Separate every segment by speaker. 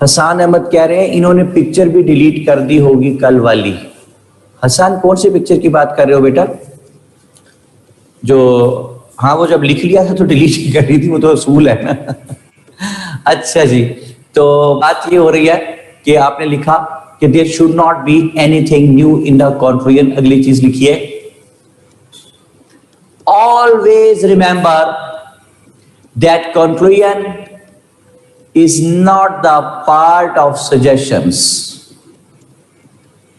Speaker 1: हसान अहमद कह रहे हैं इन्होंने पिक्चर भी डिलीट कर दी होगी कल वाली। हसान कौन सी पिक्चर की बात कर रहे हो बेटा? जो हाँ वो जब लिख लिया था तो डिलीट ही कर रही थी, वो तो असूल है ना। अच्छा जी, तो बात ये हो रही है कि आपने लिखा कि there should not be anything new in the confluent. अगली चीज लिखिए, always remember that confluent is not the part of suggestions.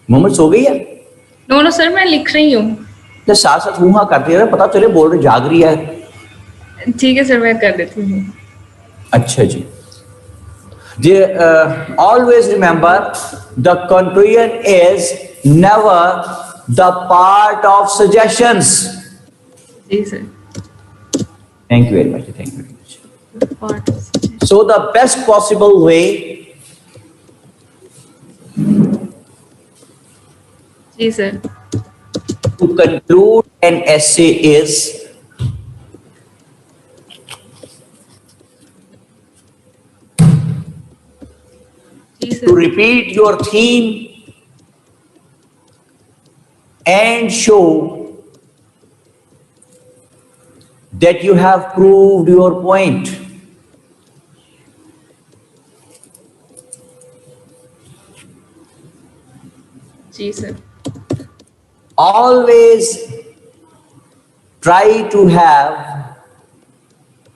Speaker 1: Mohammad सो गई है?
Speaker 2: नो सर, मैं लिख रही हूँ।
Speaker 1: तो साथ साथ हुआ करते रहे, पता चले बोल रही जाग रही है।
Speaker 2: ठीक है सर, मैं कर देती हूँ।
Speaker 1: अच्छा जी, always remember the conclusion is never the part of suggestions.
Speaker 2: जी sir.
Speaker 1: Thank you very much. Thank you very much.
Speaker 2: Part of suggestions.
Speaker 1: So the best possible way
Speaker 2: जी sir,
Speaker 1: to conclude an essay is
Speaker 2: जी sir,
Speaker 1: to repeat your theme and show that you have proved your point.
Speaker 2: जी sir,
Speaker 1: Always try to have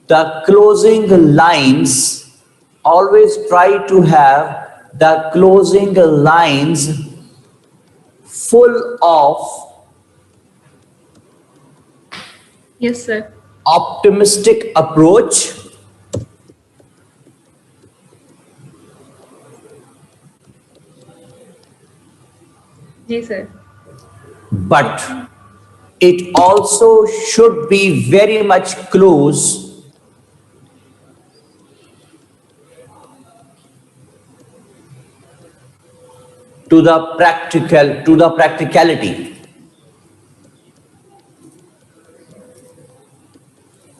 Speaker 1: the closing lines. Always try to have the closing lines full of
Speaker 2: yes sir,
Speaker 1: optimistic approach
Speaker 2: जी sir,
Speaker 1: but it also should be very much close to the practicality.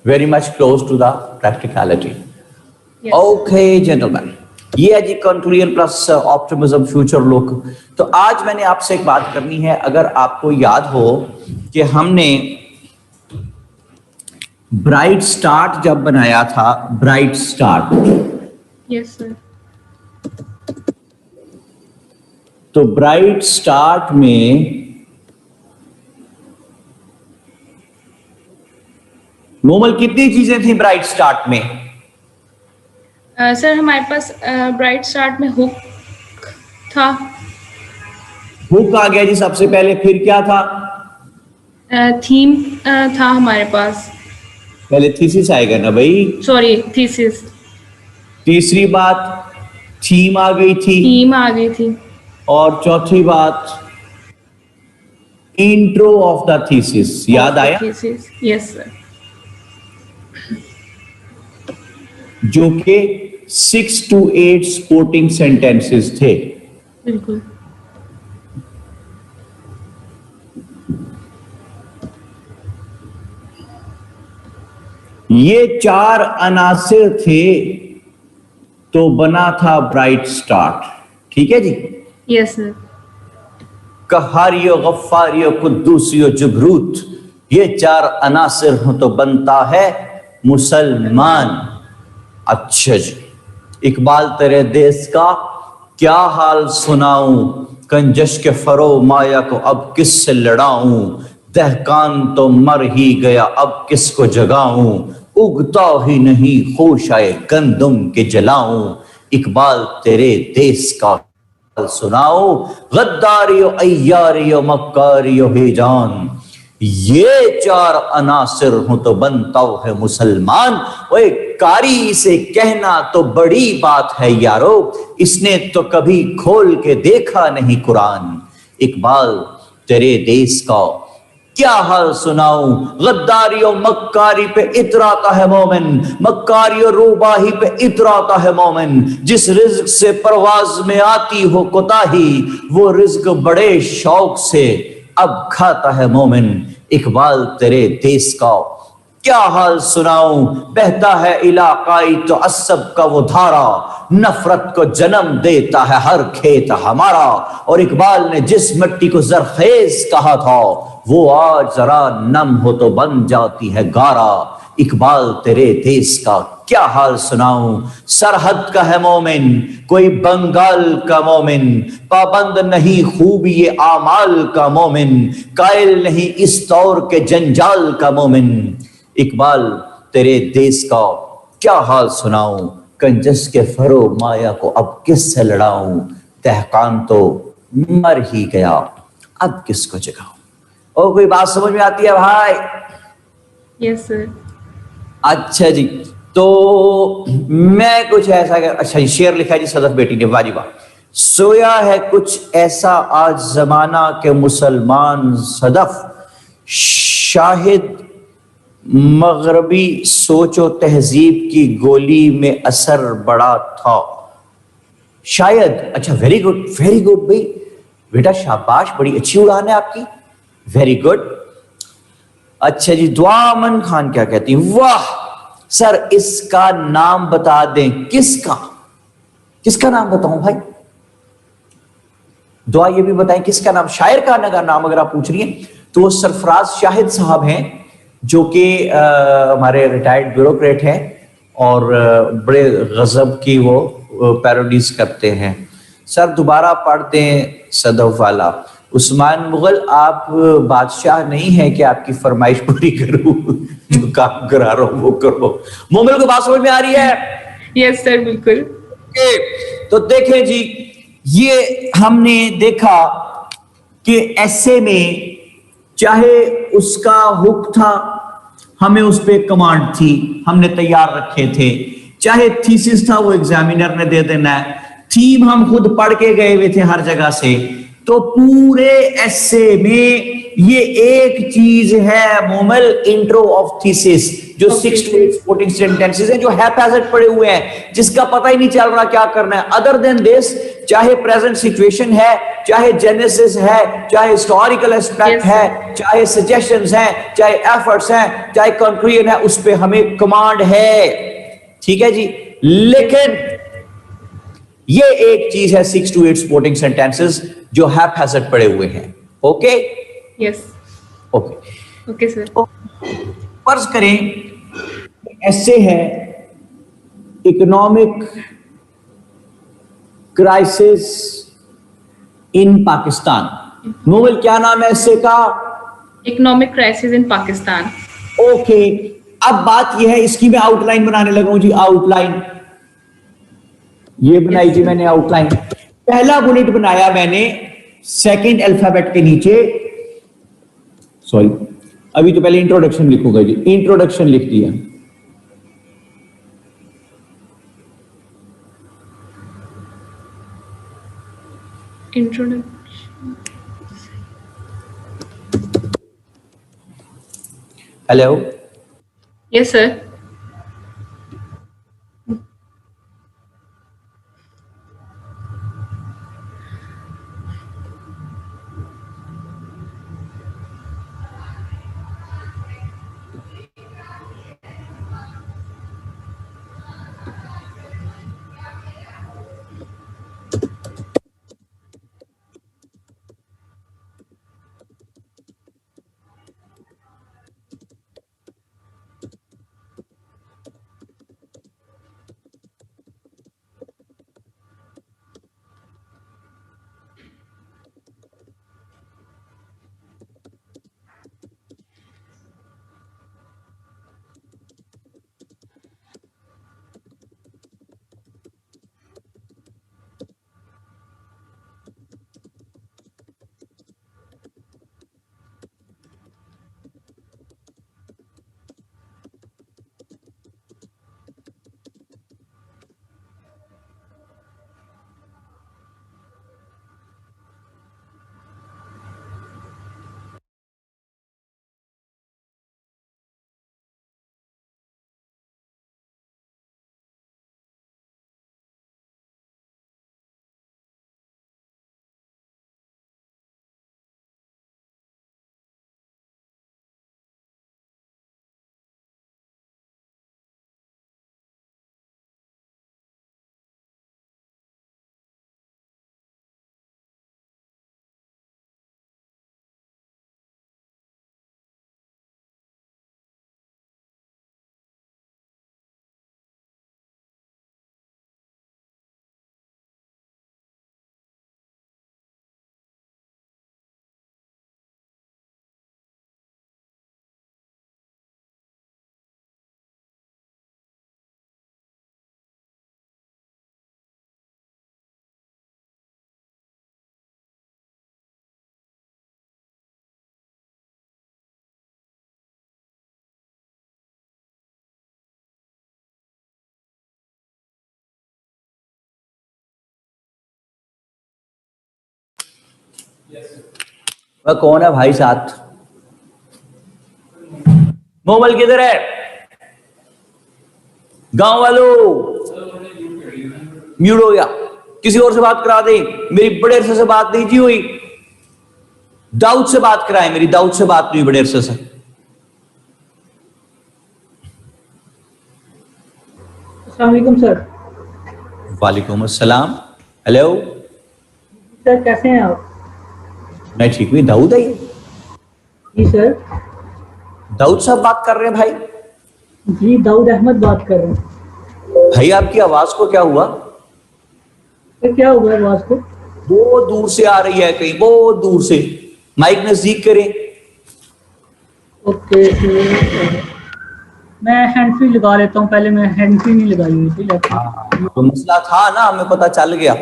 Speaker 1: Very much close to the practicality.
Speaker 2: yes.
Speaker 1: Okay gentlemen, ये है जी conclusion plus optimism future look. तो आज मैंने आपसे एक बात करनी है। अगर आपको याद हो कि हमने ब्राइट स्टार्ट जब बनाया था, ब्राइट स्टार्ट,
Speaker 2: यस सर,
Speaker 1: तो ब्राइट स्टार्ट में नॉर्मल कितनी चीजें थी ब्राइट स्टार्ट में?
Speaker 2: सर हमारे पास ब्राइट स्टार्ट में हुक था।
Speaker 1: हुक आ गया जी सबसे पहले, फिर क्या था?
Speaker 2: थीम था हमारे पास।
Speaker 1: पहले थीसिस आएगा ना भाई,
Speaker 2: सॉरी, थीसिस।
Speaker 1: तीसरी बात थीम आ गई थी,
Speaker 2: थीम आ गई थी।
Speaker 1: और चौथी बात इंट्रो ऑफ द थीसिस। याद आया?
Speaker 2: Thesis, yes sir.
Speaker 1: जो कि 6 to 8 सपोर्टिंग सेंटेंसेस थे।
Speaker 2: बिल्कुल।
Speaker 1: ये 4 अनासिर थे तो बना था ब्राइट स्टार्ट। ठीक है जी?
Speaker 2: Yes sir.
Speaker 1: कहारियो, गफ्फारियो, कुद्दूसियो, जबरूत, ये 4 अनासिर हो तो बनता है मुसलमान। अच्छा जी, इकबाल तेरे देश का क्या हाल सुनाऊं, कंजश के फरो माया को अब किससे लड़ाऊं, दहकान तो मर ही गया अब किसको जगाऊं, उगता ही नहीं होश आए गंदुम के जलाऊं, इकबाल तेरे देश का हाल सुनाओ, गद्दारियो अय्यारियो मक्कारियो हे जान, ये 4 अनासिर हो तो बनता है मुसलमान। ओए कारी से कहना तो बड़ी बात है यारो, इसने तो कभी खोल के देखा नहीं कुरान, इकबाल तेरे देश का क्या हाल सुनाऊं, गद्दारियों मक्कारी पे इतराता है मोमिन, मक्कारियों रूबाही पे इतराता है मोमिन, जिस रिज्क से परवाज में आती हो कोताही, वो रिज्क बड़े शौक से अब खाता है मोमिन, इकबाल तेरे देश का क्या हाल सुनाऊं, बहता है इलाकाई तो असब का वो धारा, नफरत को जन्म देता है हर खेत हमारा। और इकबाल ने जिस मिट्टी को जरखेज कहा था, वो आज जरा नम हो तो बन जाती है गारा। इकबाल तेरे देश का क्या हाल सुनाऊं, सरहद का है मोमिन कोई बंगाल का मोमिन, पाबंद नहीं खूब ये आमाल का मोमिन, कायल नहीं इस दौर के जंजाल का मोमिन। इकबाल तेरे देश का क्या हाल सुनाऊं, कंजस के फरो माया को अब किससे लड़ाऊं, दहकान तो मर ही गया अब किसको जगाऊं। और कोई बात समझ में आती है भाई?
Speaker 2: Yes sir.
Speaker 1: अच्छा जी, तो मैं कुछ ऐसा अच्छा जी, शेर लिखा है जी सदफ बेटी ने, वाह जी वाह। सोया है कुछ ऐसा आज जमाना के मुसलमान सदफ, शाहिद मगरबी सोचो तहजीब की गोली में असर बड़ा था शायद। अच्छा, वेरी गुड भाई बेटा, शाबाश, बड़ी अच्छी उड़ान है आपकी, वेरी गुड। अच्छा जी, दुआ अमन खान क्या कहती हैं, वाह सर इसका नाम बता दें, किसका किसका नाम बताऊं भाई? दुआ ये भी बताएं किसका नाम, शायर का नाम अगर आप पूछ रही हैं तो वो सरफराज शाहिद साहब हैं, जो कि हमारे रिटायर्ड ब्यूरोक्रेट हैं और बड़े गजब की वो पैरोडीज करते हैं। सर दोबारा पढ़ दें सदफ वाला। उस्मान मुगल, आप बादशाह नहीं है कि आपकी फरमाइश पूरी करूं, जो काम करा रहा हूं वो करो। मोमिल को बात समझ में आ रही है?
Speaker 2: यस सर, बिल्कुल।
Speaker 1: तो देखें जी, ये हमने देखा कि ऐसे में चाहे उसका हुक था, हमें उस पर कमांड थी, हमने तैयार रखे थे, चाहे थीसिस था वो एग्जामिनर ने दे देना है, थीम हम खुद पढ़ के गए हुए थे हर जगह से। तो पूरे ऐसे में ये एक चीज है मोमल, इंट्रो ऑफ थीसिस, जो 6 to 8 सपोर्टिंग सेंटेंसेस हैं जो हैप्पैजेड पड़े हुए हैं, जिसका पता ही नहीं चल रहा क्या करना है अदर देन दिस। चाहे प्रेजेंट सिचुएशन है, चाहे जेनेसिस है, चाहे हिस्टोरिकल एस्पेक्ट
Speaker 2: Yes,
Speaker 1: है, चाहे सजेशंस हैं, चाहे एफर्ट्स हैं, चाहे कंक्लूजन है, उस पे हमें कमांड है। ठीक है जी, लेकिन ये एक चीज है 6 to 8 सपोर्टिंग सेंटेंसेस जो हैप्पैजेड पड़े हुए हैं। Okay
Speaker 2: yes.
Speaker 1: Okay,
Speaker 2: okay sir.
Speaker 1: तो फर्ज करें ऐसे है, economic crisis in Pakistan. Novel क्या नाम है ऐसे का?
Speaker 2: Economic crisis in Pakistan.
Speaker 1: Okay, अब बात यह है, इसकी मैं आउटलाइन बनाने लगा हूं जी, आउटलाइन ये बनाई जी मैंने आउटलाइन। पहला बुलेट बनाया मैंने सेकंड अल्फाबेट के नीचे, सॉरी अभी तो पहले इंट्रोडक्शन लिखूंगा जी, इंट्रोडक्शन लिख दिया।
Speaker 2: इंट्रोडक्शन।
Speaker 1: Hello,
Speaker 2: yes sir.
Speaker 1: वह कौन है भाई साथ? मोबाइल किधर है? गांव वालों म्यूट हो गया, किसी और से बात करा दे। मेरी बड़े अरसे से बात नहीं की हुई, दाऊद से बात कराए। मेरी दाऊद से बात नहीं हुई बड़े अरसे से।
Speaker 3: अस्सलाम वालेकुम सर।
Speaker 1: वालेकुम अस्सलाम। हेलो
Speaker 3: सर कैसे हैं आप?
Speaker 1: मैं ठीक हूँ। दाऊद है ये?
Speaker 3: जी सर।
Speaker 1: दाऊद साहब बात कर रहे हैं भाई?
Speaker 3: जी दाऊद अहमद बात कर रहे हैं।
Speaker 1: भाई आपकी आवाज को क्या हुआ?
Speaker 3: सर क्या हुआ आवाज को?
Speaker 1: बहुत दूर से आ रही है, कहीं बहुत दूर से। माइक नजदीक करें।
Speaker 3: ओके सर, मैं हैंड फ्री लगा लेता हूँ। पहले मैं हैंड फ्री नहीं लगाई हुई थी लेकिन
Speaker 1: तो मसला था ना, हमें पता चल गया।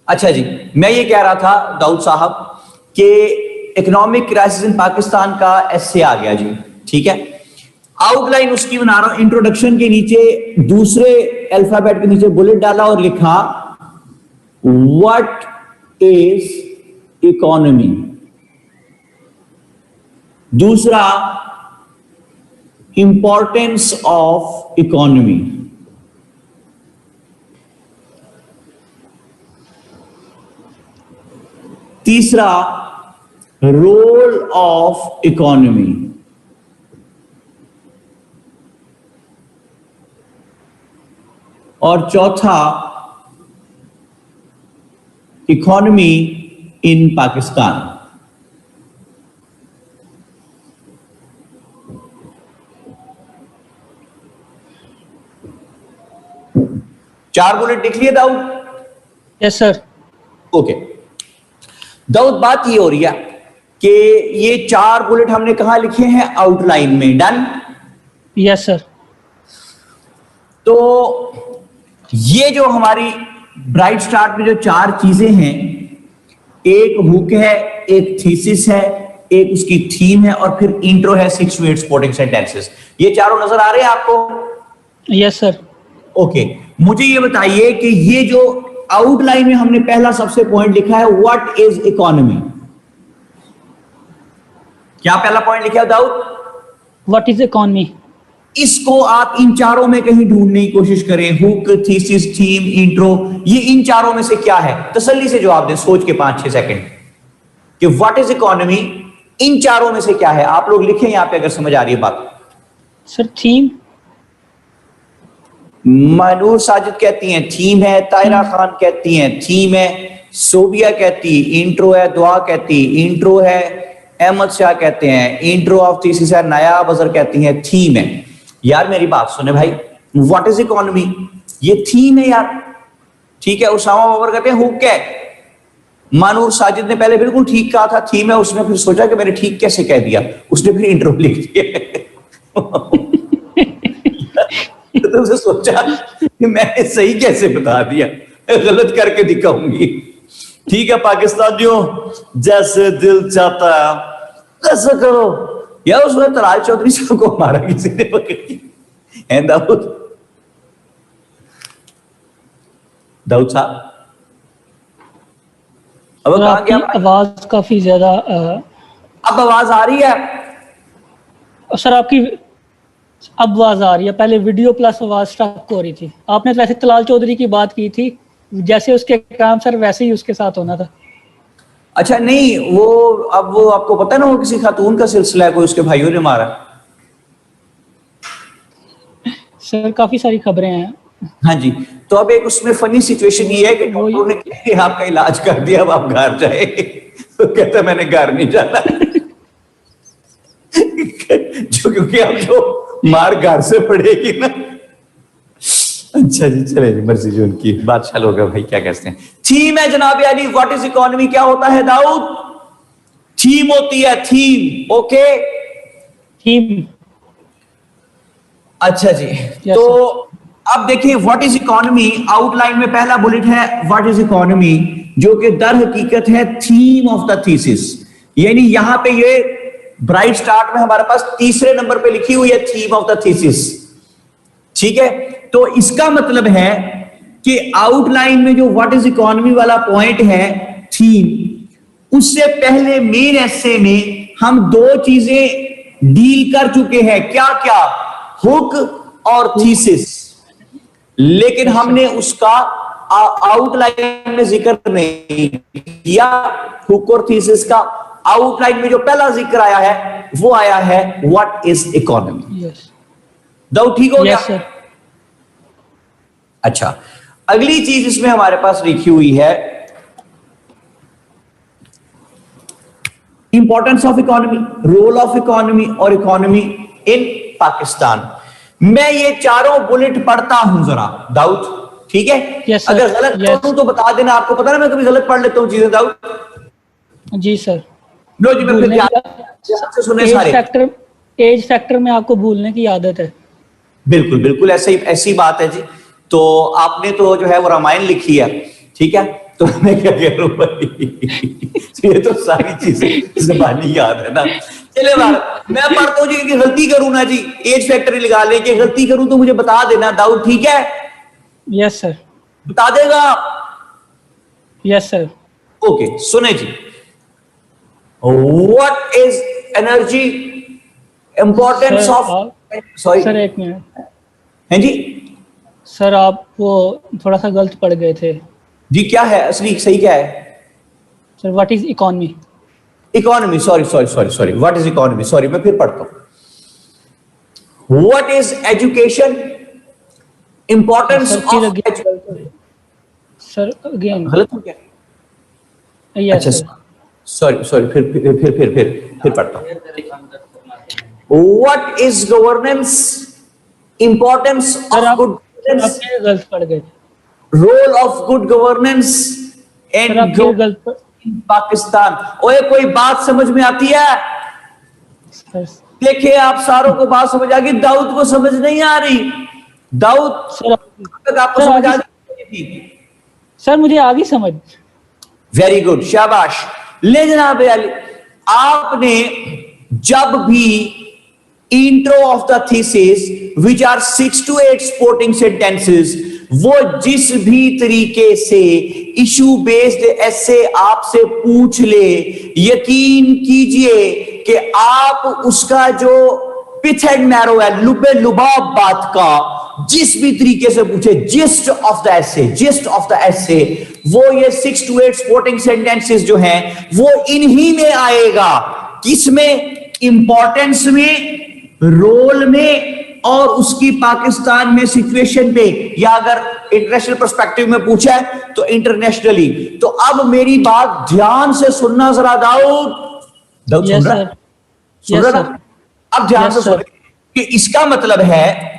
Speaker 1: अच्छा जी, मैं ये कह रहा था दाऊद साहब कि इकोनॉमिक क्राइसिस इन पाकिस्तान का एस्से आ गया जी, ठीक है। आउटलाइन उसकी बना रहा हूं। इंट्रोडक्शन के नीचे दूसरे अल्फाबेट के नीचे बुलेट डाला और लिखा व्हाट इज इकोनॉमी। दूसरा, इंपॉर्टेंस ऑफ इकोनॉमी। तीसरा, रोल ऑफ इकोनॉमी। और चौथा, इकोनॉमी इन पाकिस्तान। चार बुलेट लिख लिए Dawood?
Speaker 3: Yes sir.
Speaker 1: Okay Dawood, बात ये हो रही है कि ये चार बुलेट हमने कहां लिखे हैं? आउटलाइन में। डन?
Speaker 3: Yes sir.
Speaker 1: तो ये जो हमारी ब्राइट स्टार्ट में जो चार चीजें हैं, एक हुक है, एक थीसिस है, एक उसकी थीम है, और फिर इंट्रो है, 6 to 8 सपोर्टिंग सेंटेंसेस। ये चारों नजर आ रहे हैं आपको?
Speaker 3: Yes sir.
Speaker 1: ओके, मुझे ये बताइए कि ये जो आउटलाइन में हमने पहला सबसे पॉइंट लिखा है, व्हाट इज इकोनॉमी, क्या पहला पॉइंट लिखा है दाऊद?
Speaker 3: What is economy.
Speaker 1: इसको आप इन चारों में कहीं ढूंढने की कोशिश करें। हुक, थीसिस, थीम, इंट्रो, ये इन चारों में से क्या है? तसल्ली से जवाब दें, सोच के 5-6 सेकंड कि व्हाट इज इकोनॉमी इन चारों में से क्या है। आप लोग लिखें यहां पे अगर समझ आ रही है बात।
Speaker 3: Sir theme.
Speaker 1: मनूर साजिद कहती हैं थीम है, तायरा खान कहती हैं थीम है, सोबिया कहती इंट्रो है, दुआ कहती इंट्रो है, अहमद शाह कहते हैं इंट्रो ऑफ थीसिस है, नया बजर कहती हैं थीम है। यार मेरी बात सुने भाई, व्हाट इज इकोनॉमी ये थीम है यार, ठीक है। उसामा बाबर कहते हैं हुक है। मानूर साजिद ने पहले बिल्कुल ठीक कहा था थीम है, उसने फिर सोचा कि मैंने ठीक कैसे कह दिया, उसने फिर इंट्रो लिख दिया। तो उसे सोचा कि मैंने सही कैसे बता दिया, गलत करके दिखाऊंगी। ठीक है पाकिस्तानियों, जैसे दिल चाहता है ऐसा करो। यार उसमें तलाल चौधरी साहब को मारा किसी ने पकड़ के। दाऊद, दाऊद साहब अब
Speaker 3: सर,
Speaker 1: कहां
Speaker 3: आपकी
Speaker 1: गया?
Speaker 3: आवाज काफी ज्यादा
Speaker 1: अब आवाज आ रही है?
Speaker 3: सर आपकी अब आवाज आ रही है। पहले वीडियो प्लस आवाज स्टक हो रही थी। आपने वैसे तलाल चौधरी की बात की थी, जैसे उसके काम सर वैसे ही उसके साथ होना था।
Speaker 1: अच्छा नहीं, वो अब वो आपको पता है ना, वो किसी खातून का सिलसिला है, कोई उसके भाइयों ने मारा।
Speaker 3: सर काफी सारी खबरें हैं।
Speaker 1: हाँ जी, तो अब एक उसमें फनी सिचुएशन ये है कि डॉक्टर ने कहा कि आपका इलाज कर दिया, अब आप घर जाए। तो कहता मैंने घर नहीं जाना। जो क्योंकि अब जो मार घर से पड़ेगी ना। अच्छा जी, चले जी, मर्जी जो उनकी। बात चालू होगा भाई, क्या कहते हैं। थीम है जनाब अली, व्हाट इज इकोनॉमी क्या होता है दाऊद? थीम होती है, थीम। Okay
Speaker 3: theme.
Speaker 1: अच्छा जी,
Speaker 3: Yes,
Speaker 1: तो अब देखिए व्हाट इज इकोनॉमी। आउटलाइन में पहला बुलेट है व्हाट इज इकोनॉमी, जो कि दर हकीकत है थीम ऑफ द थीसिस। यानी यहां पे ये ब्राइट स्टार्ट में हमारे पास तीसरे नंबर पे लिखी हुई है थीम ऑफ द थीसिस, ठीक है। तो इसका मतलब है कि आउटलाइन में जो व्हाट इज इकोनॉमी वाला पॉइंट है, थीम, उससे पहले मेन एसे में हम दो चीजें डील कर चुके हैं, क्या क्या, हुक और थीसिस, लेकिन हमने उसका आउटलाइन में जिक्र नहीं किया। हुक और थीसिस का आउटलाइन में जो पहला जिक्र आया है वो आया है what is economy.
Speaker 3: Yes
Speaker 1: doubt ठीक हो गया?
Speaker 3: Yes sir.
Speaker 1: अच्छा, अगली चीज इसमें हमारे पास लिखी हुई है importance of economy, role of economy और इकोनॉमी इन पाकिस्तान। मैं ये चारों बुलेट पढ़ता हूं जरा दाऊद, ठीक है?
Speaker 3: Yes, sir.
Speaker 1: अगर गलत
Speaker 3: Yes.
Speaker 1: पढ़ूं तो बता देना, आपको पता ना मैं कभी गलत पढ़ लेता हूं चीजें दाऊद।
Speaker 3: जी सर।
Speaker 1: लो जी, मैं फिर ध्यान से सुने सारे।
Speaker 3: एज फैक्टर में आपको भूलने की आदत है।
Speaker 1: बिल्कुल बिल्कुल ऐसी बात है जी। तो आपने तो जो है वो रामायण लिखी है, ठीक है, तो मैं क्या कह रहा हूं भाई ये तो सारी चीजें ज़बानी याद है ना। चले बार मैं पढ़ता हूँ जी कि गलती करूं ना जी, एज फैक्टर लगा ले कि गलती करूं तो मुझे बता देना दाऊद, ठीक है?
Speaker 3: Yes sir.
Speaker 1: बता देगा?
Speaker 3: Yes sir.
Speaker 1: ओके, सुने जी, what is energy, importance
Speaker 3: sir,
Speaker 1: of, sorry
Speaker 3: sir एक मिनट
Speaker 1: हैं जी,
Speaker 3: सर, आप वो थोड़ा सा गलत पढ़ गए थे
Speaker 1: जी क्या है असली सही क्या है?
Speaker 3: Sir. What is economy?
Speaker 1: Economy, sorry sorry sorry sorry, what is economy, sorry मैं फिर पढ़ता हूं। What is education, importance
Speaker 3: sir फिर
Speaker 1: ऑफ
Speaker 3: अगेन, सर अगेन
Speaker 1: गलत हो गया?
Speaker 3: यस
Speaker 1: अच्छा
Speaker 3: सर।
Speaker 1: सॉरी सॉरी, फिर पढ़ता हूं। What is governance, importance
Speaker 3: sir
Speaker 1: of
Speaker 3: आप
Speaker 1: गुड गवर्नेंस,
Speaker 3: फिर गलत पढ़ गए थे
Speaker 1: role of good governance
Speaker 3: sir. आप
Speaker 1: एंड
Speaker 3: फिर गलत
Speaker 1: पाकिस्तान। ओए कोई बात समझ में आती है?
Speaker 3: सर।
Speaker 1: देखिए आप सारों को बात समझ आ गई, दाऊद को समझ नहीं आ रही। दाऊद
Speaker 3: सर
Speaker 1: तक आपको
Speaker 3: सर,
Speaker 1: समझ आ
Speaker 3: आगे-
Speaker 1: गई?
Speaker 3: सर मुझे आगे समझ।
Speaker 1: वेरी गुड, शाबाश। ले जनाब अली, आपने जब भी intro of the thesis which are 6 to 8 supporting sentences, वो जिस भी तरीके से इशू बेस्ड ऐसे आपसे पूछ ले, यकीन कीजिए कि आप उसका जो पिच एंड नैरो है, लुबे लुबाब बात का, जिस भी तरीके से पूछे, gist of the essay, gist of the essay, वो ये 6 to 8 सपोर्टिंग सेंटेंसेस जो हैं वो इन्हीं में आएगा। किसमें? इंपॉर्टेंस में, रोल में, और उसकी पाकिस्तान में सिचुएशन पे, या अगर इंटरनेशनल पर्सपेक्टिव में पूछा है तो इंटरनेशनली। तो अब मेरी बात ध्यान से सुनना जरा दाऊद। दाऊद
Speaker 3: यस
Speaker 1: सुन रहा है?
Speaker 3: सर।
Speaker 1: सुन
Speaker 3: यस
Speaker 1: रहा
Speaker 3: सर।
Speaker 1: ना? अब ध्यान
Speaker 3: Yes,
Speaker 1: से
Speaker 3: sir.
Speaker 1: सुनिए कि इसका मतलब है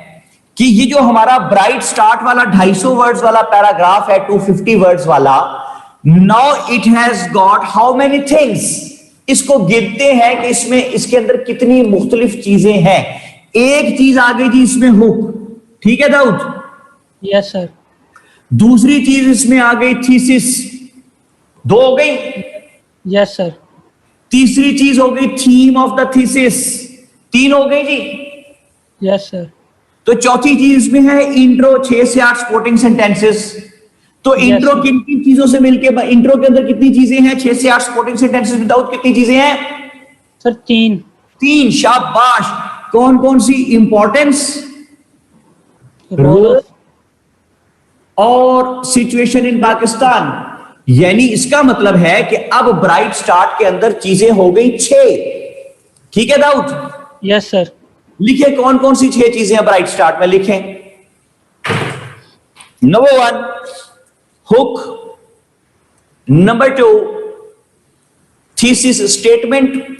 Speaker 1: कि ये जो हमारा ब्राइट स्टार्ट वाला 250 वर्ड्स वाला पैराग्राफ है, 250 वर्ड्स वाला, now it has got how many things. इसको गिनते हैं कि इसमें, इसके अंदर कितनी मुख्तलिफ चीजें हैं। एक चीज आ गई थी इसमें, हुक, ठीक है दाऊद?
Speaker 3: Yes sir.
Speaker 1: दूसरी चीज इसमें आ गई थीसिस, 2 हो गई।
Speaker 3: Yes sir.
Speaker 1: तीसरी चीज हो गई थीम ऑफ द थीसिस, 3 हो गई जी।
Speaker 3: Yes sir.
Speaker 1: तो चौथी चीज इसमें है इंट्रो, 6 से 8 सपोर्टिंग सेंटेंसेस। तो
Speaker 3: Yes,
Speaker 1: इंट्रो
Speaker 3: sir.
Speaker 1: किन किन चीजों से मिलके, इंट्रो के अंदर कितनी चीजें हैं? 6 से 8 सपोर्टिंग सेंटेंसेस विदाउट कितनी चीजें हैं?
Speaker 3: सर 3।
Speaker 1: 3, शाबाश। कौन कौन सी? इंपॉर्टेंस,
Speaker 3: रोल
Speaker 1: और सिचुएशन इन पाकिस्तान। यानी इसका मतलब है कि अब ब्राइट स्टार्ट के अंदर चीजें हो गई 6, ठीक है दाऊद?
Speaker 3: Yes sir.
Speaker 1: लिखे कौन कौन सी 6 चीजें हैं ब्राइट स्टार्ट में, लिखें। Number 1 hook, number 2 thesis statement,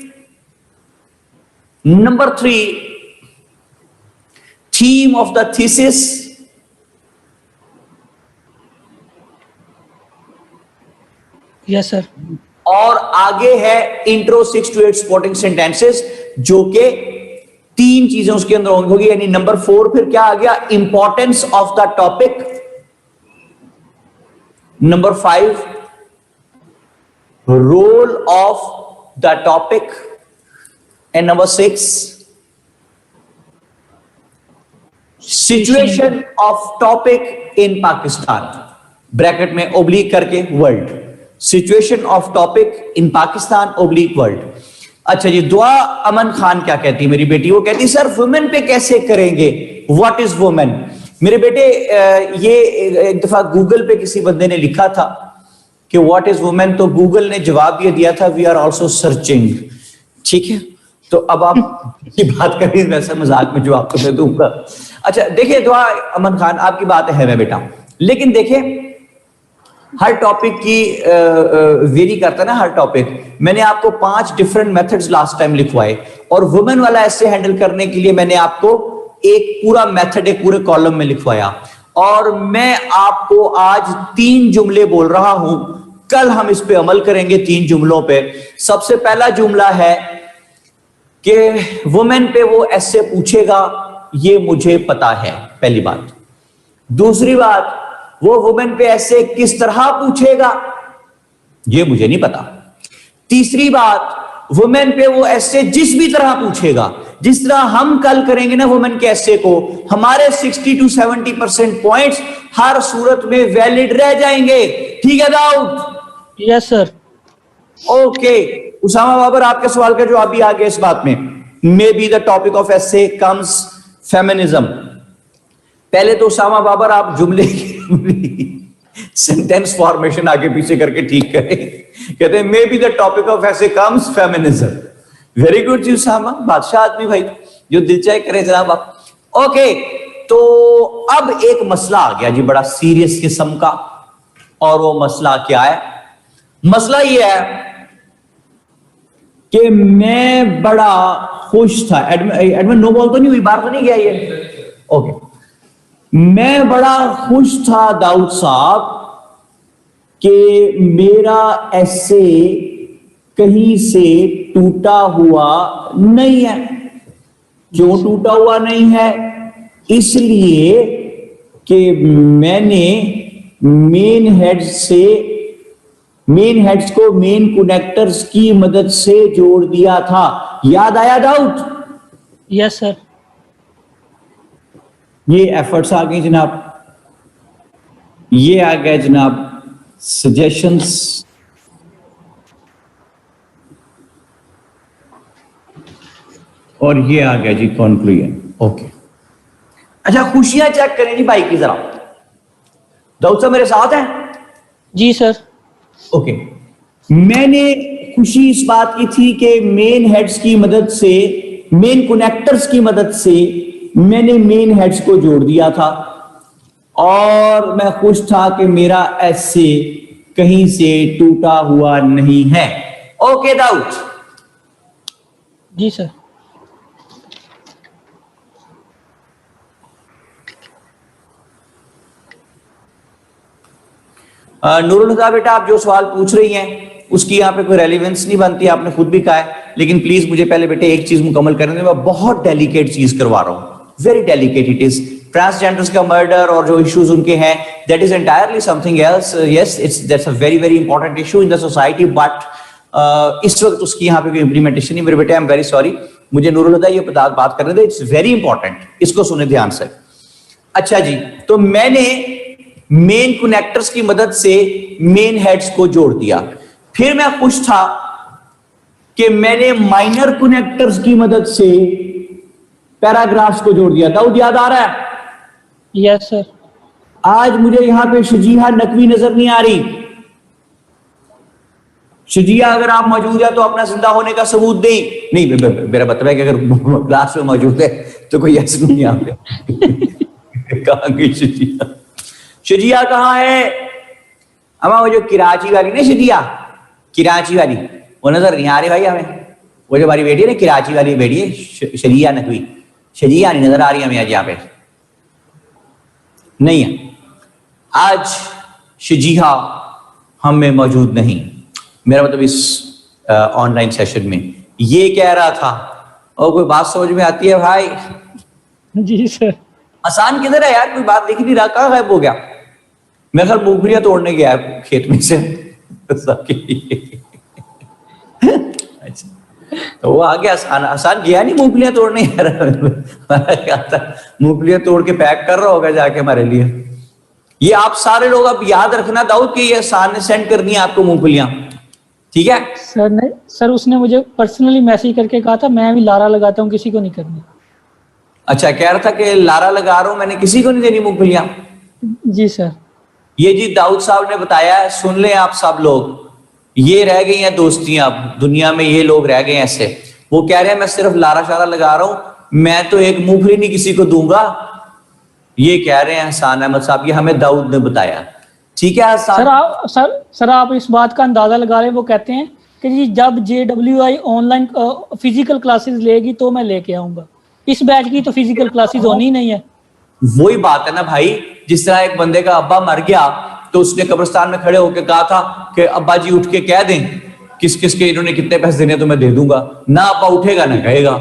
Speaker 1: number 3 theme of the thesis,
Speaker 3: yes sir.
Speaker 1: और आगे है इंट्रो 6 to 8 सपोर्टिंग सेंटेंसेस, जो कि 3 चीजें उसके अंदर होंगी। यानी नंबर 4 फिर क्या आ गया? Importance of the topic, number 5 role of the topic, and number 6 situation of topic in Pakistan, bracket में ओब्लिक करके world, situation of topic in Pakistan oblique world. अच्छा जी, दुआ अमन खान क्या कहती है मेरी बेटी? वो कहती सर वुमेन पे कैसे करेंगे, व्हाट इज वुमेन? मेरे बेटे ये एक दफा गूगल पे किसी बंदे ने लिखा था कि व्हाट इज वुमेन, तो गूगल ने जवाब ये दिया था वी आर ऑल्सो सर्चिंग। ठीक है, तो अब आप की बात करें, वैसे मजाक में जवाब तो मैं दूंगा। अच्छा देखिए दुआ अमन खान, आपकी बात है बेटा, लेकिन देखिए हर टॉपिक की वेरी करता है ना हर टॉपिक। मैंने आपको 5 डिफरेंट मेथड्स लास्ट टाइम लिखवाए, और वुमेन वाला ऐसे हैंडल करने के लिए मैंने आपको एक पूरा मेथड एक पूरे कॉलम में लिखवाया, और मैं आपको आज 3 जुमले बोल रहा हूं, कल हम इस पे अमल करेंगे 3 जुमलों पे। सबसे पहला जुमला है कि वुमेन पे वो ऐसे पूछेगा, ये मुझे पता है, पहली बात। दूसरी बात, वो वुमेन पे ऐसे किस तरह पूछेगा, ये मुझे नहीं पता। तीसरी बात, वुमेन पे वो ऐसे जिस भी तरह पूछेगा, जिस तरह हम कल करेंगे ना वुमेन के ऐसे को, हमारे 60 to 70% पॉइंट्स हर सूरत में वैलिड रह जाएंगे। ठीक है Dawood?
Speaker 3: Yes sir.
Speaker 1: Okay Usama Babar, आपके सवाल का जवाब भी आ गया इस बात में। मे be the topic of essay comes feminism. पहले तो उसामा बाबर आप जुमले सेंटेंस फॉर्मेशन आगे पीछे करके ठीक करें। कहते हैं may be the topic of essay comes feminism. Very good जी उसामा, बादशाह आदमी भाई, जो दिल चाहे करे जनाब आप। ओके, तो अब एक मसला आ गया जी बड़ा सीरियस किस्म का, और वो मसला क्या है? मसला ये है कि मैं बड़ा खुश था। एडमिन नो बॉल तो नहीं हुई, बाहर तो नहीं गया ये? ओके, मैं बड़ा खुश था दाऊद साहब कि मेरा ऐसे कहीं से टूटा हुआ नहीं है। क्यों टूटा हुआ नहीं है? इसलिए कि मैंने मेन हेड्स को मेन कनेक्टर्स की मदद से जोड़ दिया था। याद आया दाऊद?
Speaker 3: Yes sir.
Speaker 1: ये एफर्ट्स आ गए जनाब, ये आ गए जनाब सजेशंस, और ये आ गया जी कॉन्क्लूजन। ओके, अच्छा खुशियां चेक करें जी भाई की जरा। दाऊद साहब मेरे साथ हैं?
Speaker 3: जी सर।
Speaker 1: ओके, मैंने खुशी इस बात की थी कि मेन हेड्स की मदद से, मेन कनेक्टर्स की मदद से मैंने मेन हेड्स को जोड़ दिया था, और मैं खुश था कि मेरा ऐसे कहीं से टूटा हुआ नहीं है। ओके दाऊद?
Speaker 3: जी सर।
Speaker 1: नूरुल हुदा बेटा, आप जो सवाल पूछ रही हैं उसकी यहाँ पे कोई रेलिवेंस नहीं बनती, आपने खुद भी कहा है। लेकिन प्लीज मुझे पहले बेटे एक चीज मुकम्मल करने दें, मैं बहुत डेलिकेट चीज करवा रहा हूँ, very delicate it is. Transgenders का मर्डर और जो इश्यूज उनके हैं, that is entirely something else. Yes, it's that's a very very important issue in the society, but इस वक्त उसकी यहाँ पे कोई इंप्लीमेंटेशन नहीं। मेरे बेटे आई एम वेरी सॉरी, मुझे नूरुल हुदा ये बात करने दें, इट्स वेरी इंपॉर्टेंट, इसको सुने ध्यान से। अच्छा जी, तो मैंने मेन कनेक्टर्स की मदद से मेन हेड्स को जोड़ दिया। फिर मैं खुश था कि मैंने माइनर कनेक्टर्स की मदद से पैराग्राफ्स को जोड़ दिया। दाऊद याद आ रहा है?
Speaker 3: Yes sir.
Speaker 1: आज मुझे यहां पे शजीहा नकवी नजर नहीं आ रही। शजीहा अगर आप मौजूद है तो अपना जिंदा होने का सबूत दें। नहीं, मेरा मतलब है कि अगर क्लास में मौजूद है तो कोई ऐसे नहीं यहाँ पे। कहाँ गई शजीहा? शजिया कहाँ है? अमा वो जो कराची वाली ना शजिया, कराची वाली, वो नजर नहीं आ रही भाई हमें। वो जो हमारी बेटी है ना कराची वाली बेटी है शजिया नकवी, शजिया नहीं नजर आ रही हमें आज यहाँ पे, नहीं है आज शजिया हम में मौजूद नहीं। मेरा मतलब इस ऑनलाइन सेशन में ये कह रहा था। और कोई बात समझ में आती है भाई?
Speaker 3: जी सर।
Speaker 1: आसान किधर है यार, कोई बात दिख नहीं रहा, कहाँ गायब हो गया? मैं घर मूंगफलियां तोड़ने गया खेत में से। अच्छा, तो वो आगे आसान आसान गया नहीं मूंगफलियां तोड़ने यार। क्या था, मूंगफलियां तोड़ के पैक कर रहा होगा जाके हमारे लिए। ये आप सारे लोग अब याद रखना दाऊद कि ये आसान ने सेंड करनी है आपको मूंगफलियां, ठीक है।
Speaker 3: सर ने सर उसने मुझे पर्सनली मैसेज करके कहा था मैं भी लारा लगाता हूँ, किसी को नहीं करनी।
Speaker 1: अच्छा, कह रहा था कि लारा लगा रहा हूं, मैंने किसी को नहीं देनी मूंगफलियां।
Speaker 3: जी सर।
Speaker 1: ये जी दाऊद साहब ने बताया है, सुन लें आप सब लोग। ये रह गई हैं दोस्तियां, अब दुनिया में ये लोग रह गए हैं ऐसे। वो कह रहे हैं मैं सिर्फ लारा शारा लगा रहा हूं, मैं तो एक मूंगफली नहीं किसी को दूंगा। ये कह रहे हैं हसान अहमद साहब, ये हमें दाऊद ने बताया। ठीक है हसान।
Speaker 3: सर आप इस बात का अंदाजा लगा रहे हैं। वो कहते हैं कि जी जब JWI ऑनलाइन फिजिकल क्लासेस लेगी तो मैं लेके आऊंगा। इस बैच की तो फिजिकल क्लासेस होनी ही नहीं है।
Speaker 1: वही बात है ना भाई, जिस तरह एक बंदे का अब्बा मर गया तो उसने कब्रिस्तान में खड़े होकर कहा था कि अब्बा जी उठ के कह दें किस किस के इन्होंने कितने पैसे देने तो मैं दे दूंगा। ना अब्बा उठेगा ना कहेगा,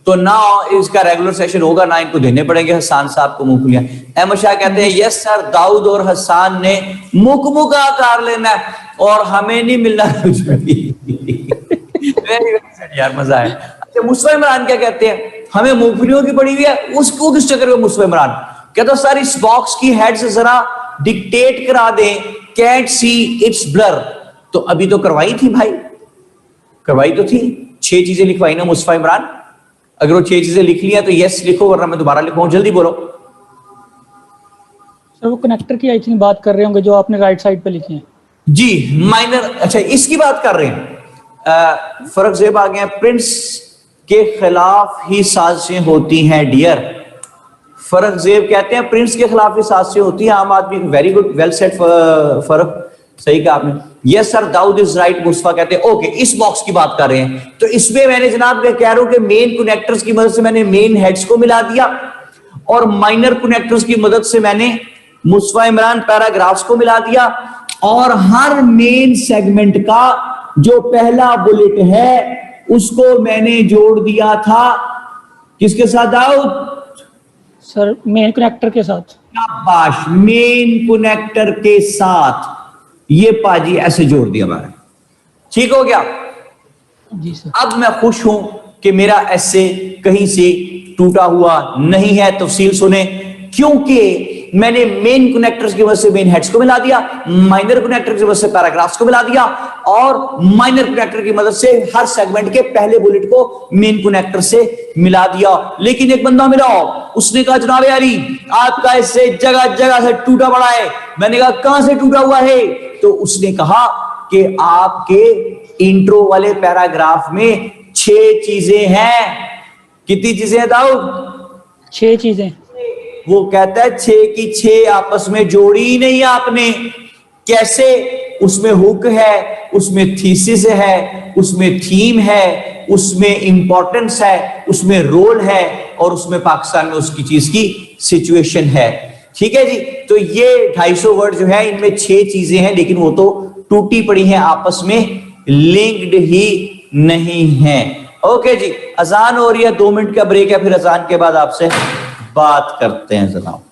Speaker 1: तो ना इसका रेगुलर सेशन होगा ना इनको देने पड़ेंगे हसान साहब को मूंगफलियां। अहमद शाह कहते हैं यस सर, दाऊद और हसान ने मुकमुका कर लेना है और हमें नहीं मिलना कुछ भी। वेरी वेरी यार, मजा है। अच्छा, मुस्तफा इमरान क्या कहते हैं, हमें मूंगफलियों की पड़ी हुई है, उसको किस चक्कर में मुस्तफा इमरान कहता सर इस बॉक्स की हेड से जरा डिक्टेट करा दें, कैंट सी इट्स ब्लर। तो अभी तो करवाई थी भाई, करवाई तो थी, 6 चीजें लिखवाई ना मुस्तफा इमरान। अगर वो 6 चीजें लिख लिया तो यस लिखो, वरना मैं दोबारा लिखवाऊं, जल्दी बोलो।
Speaker 3: सर वो कनेक्टर की आई थिंक बात कर रहे होंगे जो आपने राइट साइड पे लिखे हैं।
Speaker 1: जी माइनर, अच्छा इसकी बात कर रहे हैं। फर्क जेब आ गया, प्रिंस के खिलाफ ही साजिशें होती हैं डियर। फर्क जेब कहते हैं प्रिंस के खिलाफ ही साजिशें होती हैं आम आदमी। वेरी गुड, वेल सेट फर्क, सही कहा आपने। Yes sir, Dawood is right. Mustafa कहते हैं ओके, इस बॉक्स की बात कर रहे हैं तो इसमें मैंने जनाब कह रहा हूं कि मेन कनेक्टर्स की मदद से मैंने मेन हेड्स को मिला दिया और माइनर कनेक्टर्स की मदद से मैंने मुस्तफा इमरान पैराग्राफ्स को मिला दिया और हर मेन सेगमेंट का जो पहला बुलेट है उसको मैंने जोड़ दिया था किसके साथ दाऊद?
Speaker 3: सर मेन कनेक्टर के साथ।
Speaker 1: शाबाश, मेन कनेक्टर के साथ। ये पाजी ऐसे जोड़ दिया मैंने, ठीक हो गया।
Speaker 3: जी सर।
Speaker 1: अब मैं खुश हूं कि मेरा ऐसे कहीं से टूटा हुआ नहीं है। तफसील सुने, क्योंकि मैंने मेन कनेक्टर्स की वजह से मेन हेड्स को मिला दिया, माइनर कनेक्टर की वजह से पैराग्राफ्स को मिला दिया और माइनर कनेक्टर की मदद से हर सेगमेंट के पहले बुलेट को मेन कनेक्टर से मिला दिया। लेकिन एक बंदा मिला, उसने कहा जनाब यारी आपका इससे जगह जगह से टूटा पड़ा है। मैंने कहा कहां से टूटा हुआ है? तो उसने कहा कि आपके इंट्रो वाले पैराग्राफ में 6 चीजें हैं। कितनी चीजें हैं दाऊद?
Speaker 3: 6 चीजें।
Speaker 1: वो कहता है 6 की 6 आपस में जोड़ी ही नहीं आपने। कैसे? उसमें हुक है, उसमें थीसिस है, उसमें थीम है, उसमें इंपॉर्टेंस है, उसमें रोल है और उसमें पाकिस्तान में उसकी चीज की सिचुएशन है। ठीक है जी, तो ये 250 वर्ड जो है इनमें 6 चीजें हैं, लेकिन वो तो टूटी पड़ी हैं, आपस में लिंक्ड ही नहीं है। ओके जी, अजान हो रही है, 2 मिनट का ब्रेक है, फिर अजान के बाद आपसे बात करते हैं जनाब।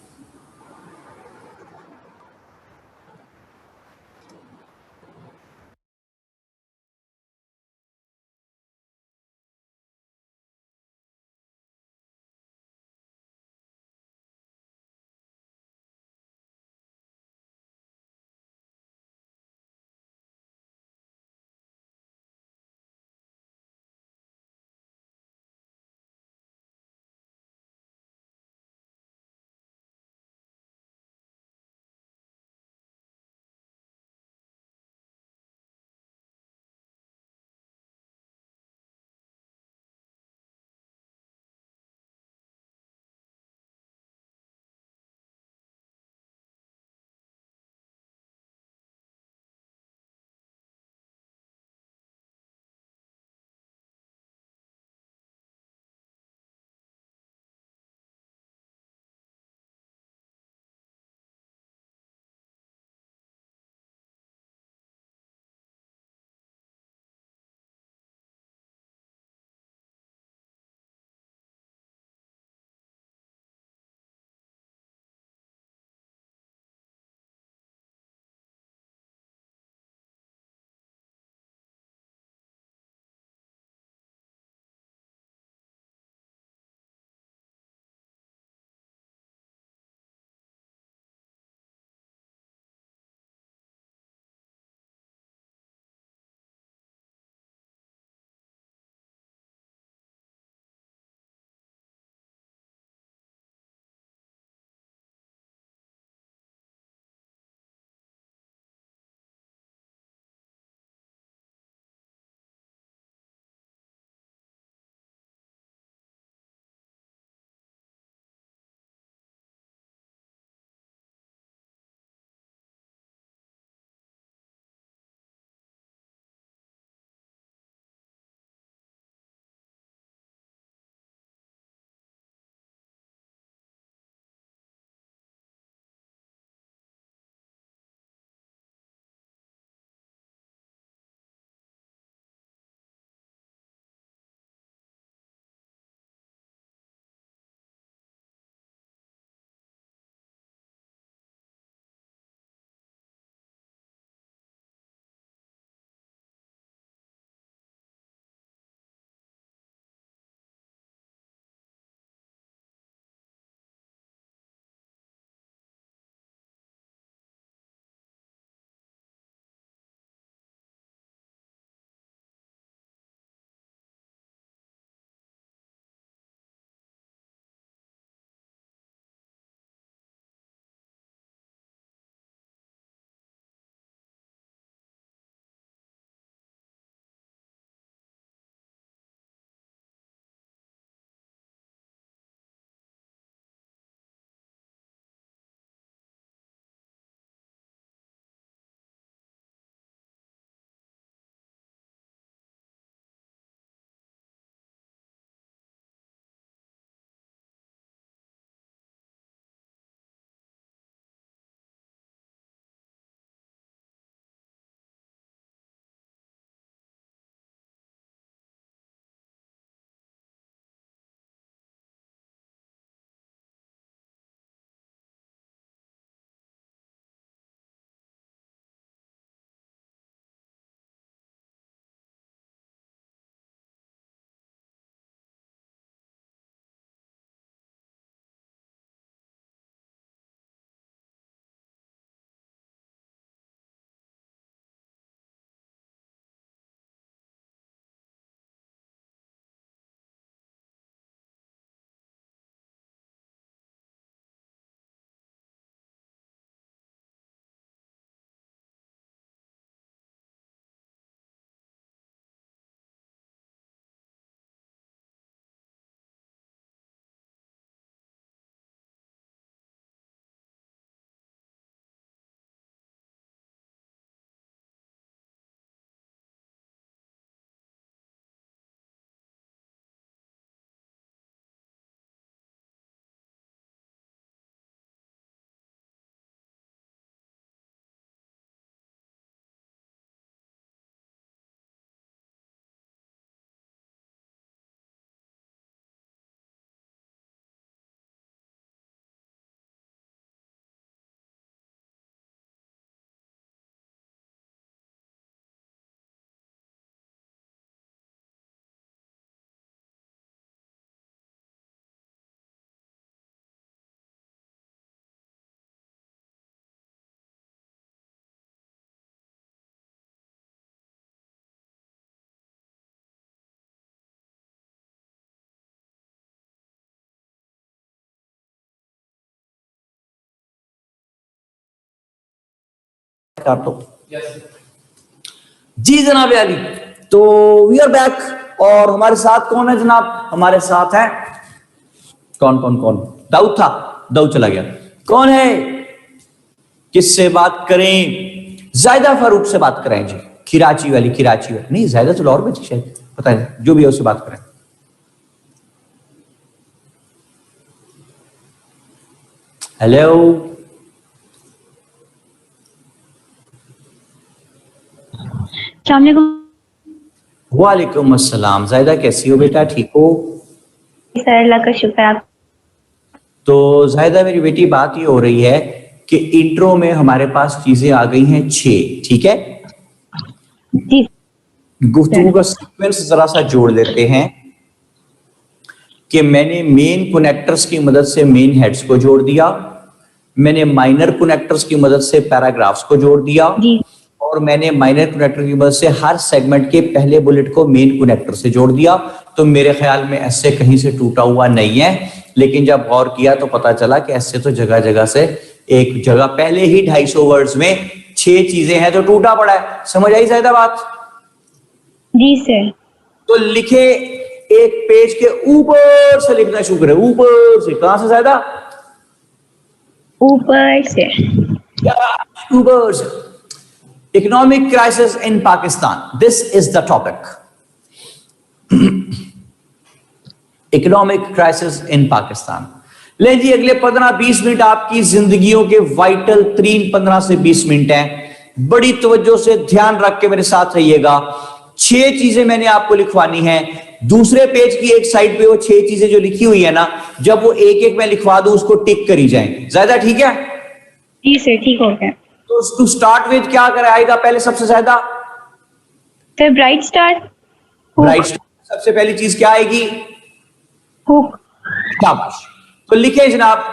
Speaker 1: कर दो। जी जनाब अली, तो वी आर बैक और हमारे साथ कौन है जनाब? हमारे साथ है कौन कौन कौन? दाऊद था, दाऊद चला गया। कौन है? किससे बात करें? जायदा फारूक से बात करें जी, खिराची वाली नहीं, जायदा तो लाहौर में थी शायद, पता नहीं, जो भी है उससे बात करें। हेलो, वालेकुम अस्सलाम। जायदा कैसी हो बेटा, ठीक हो?
Speaker 4: सर अल्लाह का शुक्र। आप?
Speaker 1: तो जायदा मेरी बेटी, बात ये हो रही है कि इंट्रो में हमारे पास चीजें आ गई हैं 6, ठीक है?
Speaker 4: जी
Speaker 1: गुफ्तगू का सीक्वेंस जरा सा जोड़ लेते हैं कि मैंने मेन कनेक्टर्स की मदद से मेन हेड्स को जोड़ दिया, मैंने माइनर कनेक्टर्स की मदद से पैराग्राफ्स को जोड़ दिया,
Speaker 4: जी
Speaker 1: और मैंने माइनर कनेक्टर की मदद से हर सेगमेंट के पहले बुलेट को मेन कनेक्टर से जोड़ दिया। तो मेरे ख्याल में ऐसे कहीं से टूटा हुआ नहीं है, लेकिन जब गौर किया तो पता चला कि ऐसे तो जगह जगह से, एक जगह पहले ही 250 वर्ड्स में 6 चीजें हैं तो टूटा पड़ा है। समझ आई ज्यादा बात?
Speaker 4: जी सर।
Speaker 1: तो लिखे, एक पेज के ऊपर से लिखना शुरू करें, ऊपर से। कहां से ज्यादा?
Speaker 4: ऊपर से।
Speaker 1: ऊपर से। Economic crisis in Pakistan, this is the topic. Economic crisis in Pakistan. ले जी, अगले 15-20 मिनट आपकी जिंदगियों के वाइटल तरीन 15 से 20 मिनट हैं। बड़ी तवज्जो से ध्यान रख के मेरे साथ रहिएगा। 6 चीजें मैंने आपको लिखवानी है। दूसरे पेज की एक साइड पे वो 6 चीजें जो लिखी हुई है ना, जब वो एक एक मैं लिखवा दूं उसको टिक करी जाए। ज्यादा ठीक है?
Speaker 4: जी सर, ठीक हो गया।
Speaker 1: तो टू स्टार्ट विद क्या कराएगा पहले? सबसे ज्यादा
Speaker 4: सर ब्राइट स्टार।
Speaker 1: राइट। सबसे पहली चीज क्या आएगी?
Speaker 4: हुक।
Speaker 1: शाबाश। तो लिखे जनाब,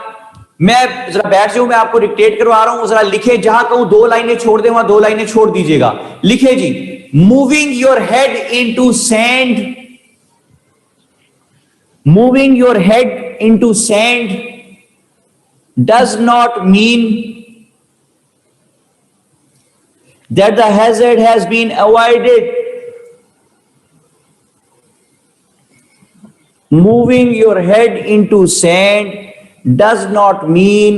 Speaker 1: मैं जरा बैठ जाऊं, मैं आपको डिक्टेट करवा रहा हूं, जरा लिखे। जहां कहूं 2 लाइनें छोड़ दे, वहां 2 लाइनें छोड़ दीजिएगा। लिखे जी, moving your head into sand, moving your head into sand does not mean that the hazard has been avoided. Moving your head into sand does not mean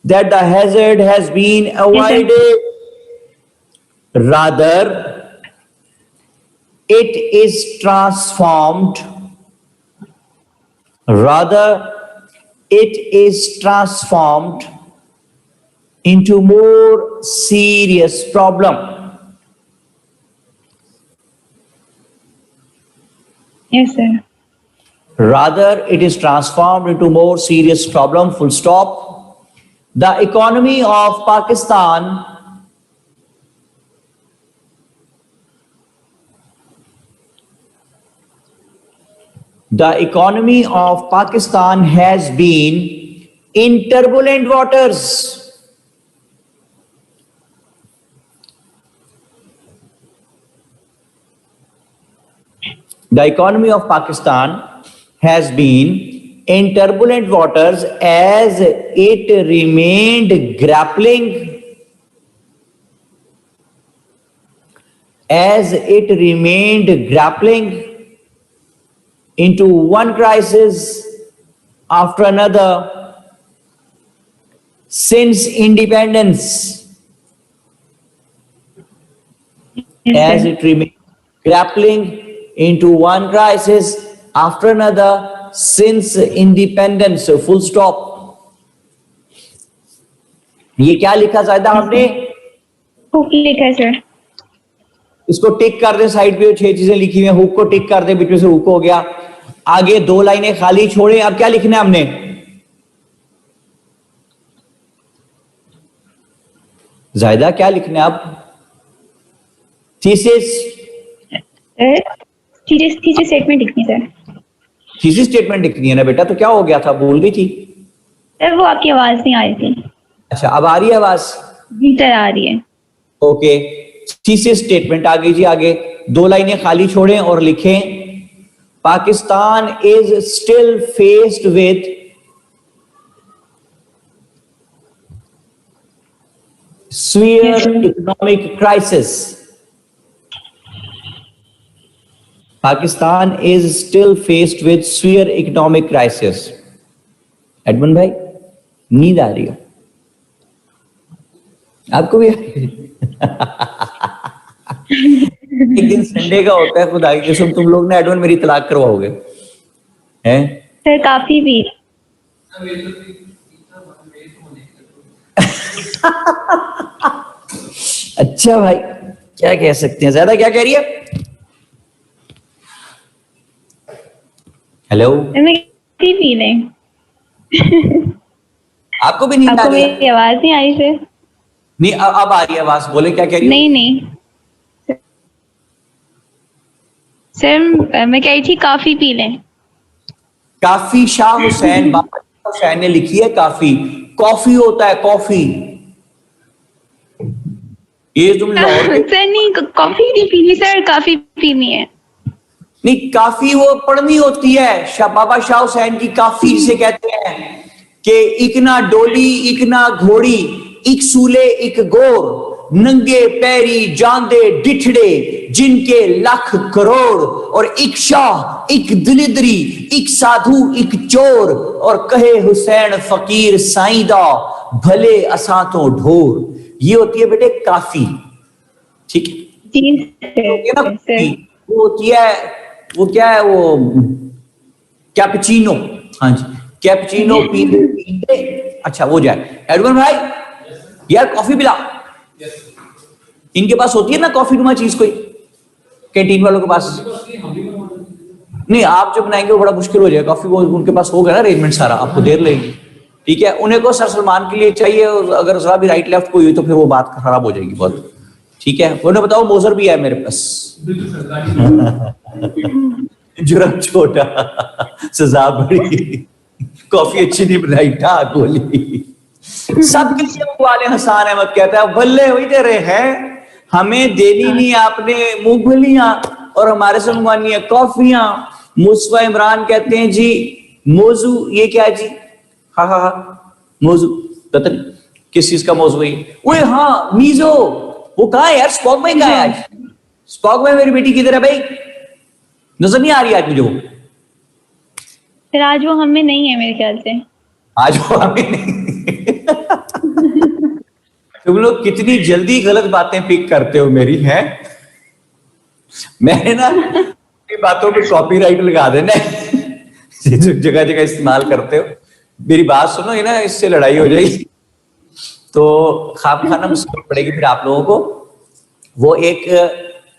Speaker 1: that the hazard has been avoided. Rather, it is transformed. Rather, it is transformed into more serious problem.
Speaker 4: Yes sir.
Speaker 1: Rather, it is transformed into more serious problem. Full stop. The economy of Pakistan has been in turbulent waters. The economy of Pakistan has been in turbulent waters as it remained grappling into one crisis after another since independence. As it remained grappling into one crisis after another since independence. Full stop. ये क्या लिखा जायदा आपने?
Speaker 4: Hook लिखा sir.
Speaker 1: इसको टिक कर दे, side पे 6 चीजें लिखी हुई हैं, हुक को टिक कर दे, बीच में से हुक हो गया। आगे 2 लाइनें खाली छोड़े। अब क्या लिखना है हमने? जायदा क्या लिखना है अब? थीसिस।
Speaker 4: थीसिस स्टेटमेंट लिखनी सर।
Speaker 1: थीसिस स्टेटमेंट लिखनी है ना बेटा, तो क्या हो गया था, भूल गई थी?
Speaker 4: सर वो आपकी आवाज नहीं आ रही थी।
Speaker 1: अच्छा, अब आ रही है आवाज?
Speaker 4: जी सर आ रही है।
Speaker 1: ओके, थीसिस स्टेटमेंट आ गई जी। आगे 2 लाइनें खाली छोड़ें और लिखें, Pakistan is still faced with severe economic crisis. Pakistan is still faced with severe economic crisis. Edmund भाई नींद आ रही है आपको भी? एक दिन संडे का होता है, खुदा की कसम तुम लोग ना एडमन मेरी तलाक करवाओगे हैं?
Speaker 4: सर काफी भी।
Speaker 1: अच्छा भाई क्या कह सकते हैं। ज्यादा क्या कह रही है? हेलो,
Speaker 4: मैं काफी पी लें।
Speaker 1: आपको भी नींद आ
Speaker 4: आपको
Speaker 1: रही है?
Speaker 4: मेरी आवाज नहीं आई सर?
Speaker 1: नहीं अब आ रही है आवाज, बोले क्या कह रही है?
Speaker 4: नहीं नहीं सर, मैं कह रही थी काफी पी लें।
Speaker 1: काफी शाह हुसैन, बाबा शाह हुसैन ने लिखी है काफी। कॉफी होता है कॉफी। ये तुम लाहौर के
Speaker 4: सर नहीं, कॉफी नहीं पीनी सर, काफी पीनी है।
Speaker 1: नहीं, काफी वो पढ़नी होती है। बाबा शाह हुसैन की काफी जिसे कहते हैं कि इकना डोली इकना घोड़ी, इक सूले इक गोर, नंगे पैरी जांदे डिठड़े, जिनके लाख करोड़, और इक शाह इक दलिदरी, इक साधु इक चोर, और कहे हुसैन फकीर साईदा, भले असा तो ढोर। ये होती है बेटे काफी, ठीक है?
Speaker 4: जी
Speaker 1: तो ना
Speaker 4: सर।
Speaker 1: वो होती है, वो क्या है वो, कैपुचिनो। हाँ जी, कैपुचिनो पीते पीते अच्छा हो जाए। एडवन भाई यार कॉफी पिला। इनके पास होती है ना कॉफी नुमा चीज कोई, कैंटीन वालों के पास? नहीं, आप जो बनाएंगे वो बड़ा मुश्किल हो जाएगा। कॉफी वो उनके पास होगा ना अरेंजमेंट सारा, आपको देर लगेगी। ठीक है, उन्हें को सर सलमान के लिए चाहिए, अगर जरा भी राइट लेफ्ट कोई हुई तो फिर वो बात खराब हो जाएगी बहुत। ठीक है, उन्हें बताओ मोजर भी है मेरे पास। जुर्म छोटा सजा बड़ी, कॉफी अच्छी नहीं बनाई ठाक बोली। सबके लिए वाले हसन अहमद कहता है बल्ले वही दे रहे हैं, हमें देनी नहीं आपने मूंगफलियां और हमारे से मंगवानी है कॉफियां। मुस्तफा इमरान कहते हैं जी मौजू ये क्या है जी? हाँ हाँ हाँ मौजू, पता नहीं किस चीज का मौजू है। ओए हाँ मीजो, वो कहा है यार? स्पॉक भाई कहा है आज? स्पॉक भाई मेरी बेटी किधर है भाई? नजर नहीं आ रही आज मुझे वो।
Speaker 4: सर आज वो हमें नहीं है मेरे ख्याल से।
Speaker 1: आज वो हमें नहीं। तुम लोग कितनी जल्दी गलत बातें पिक करते हो मेरी, हैं? मैंने ना बातों पे कॉपीराइट लगा देना जगह जगह इस्तेमाल करते हो। मेरी बात सुनो, ये ना इससे लड़ाई हो जाएगी तो खाम खाना मुश्किल पड़ेगी फिर आप लोगों को। वो एक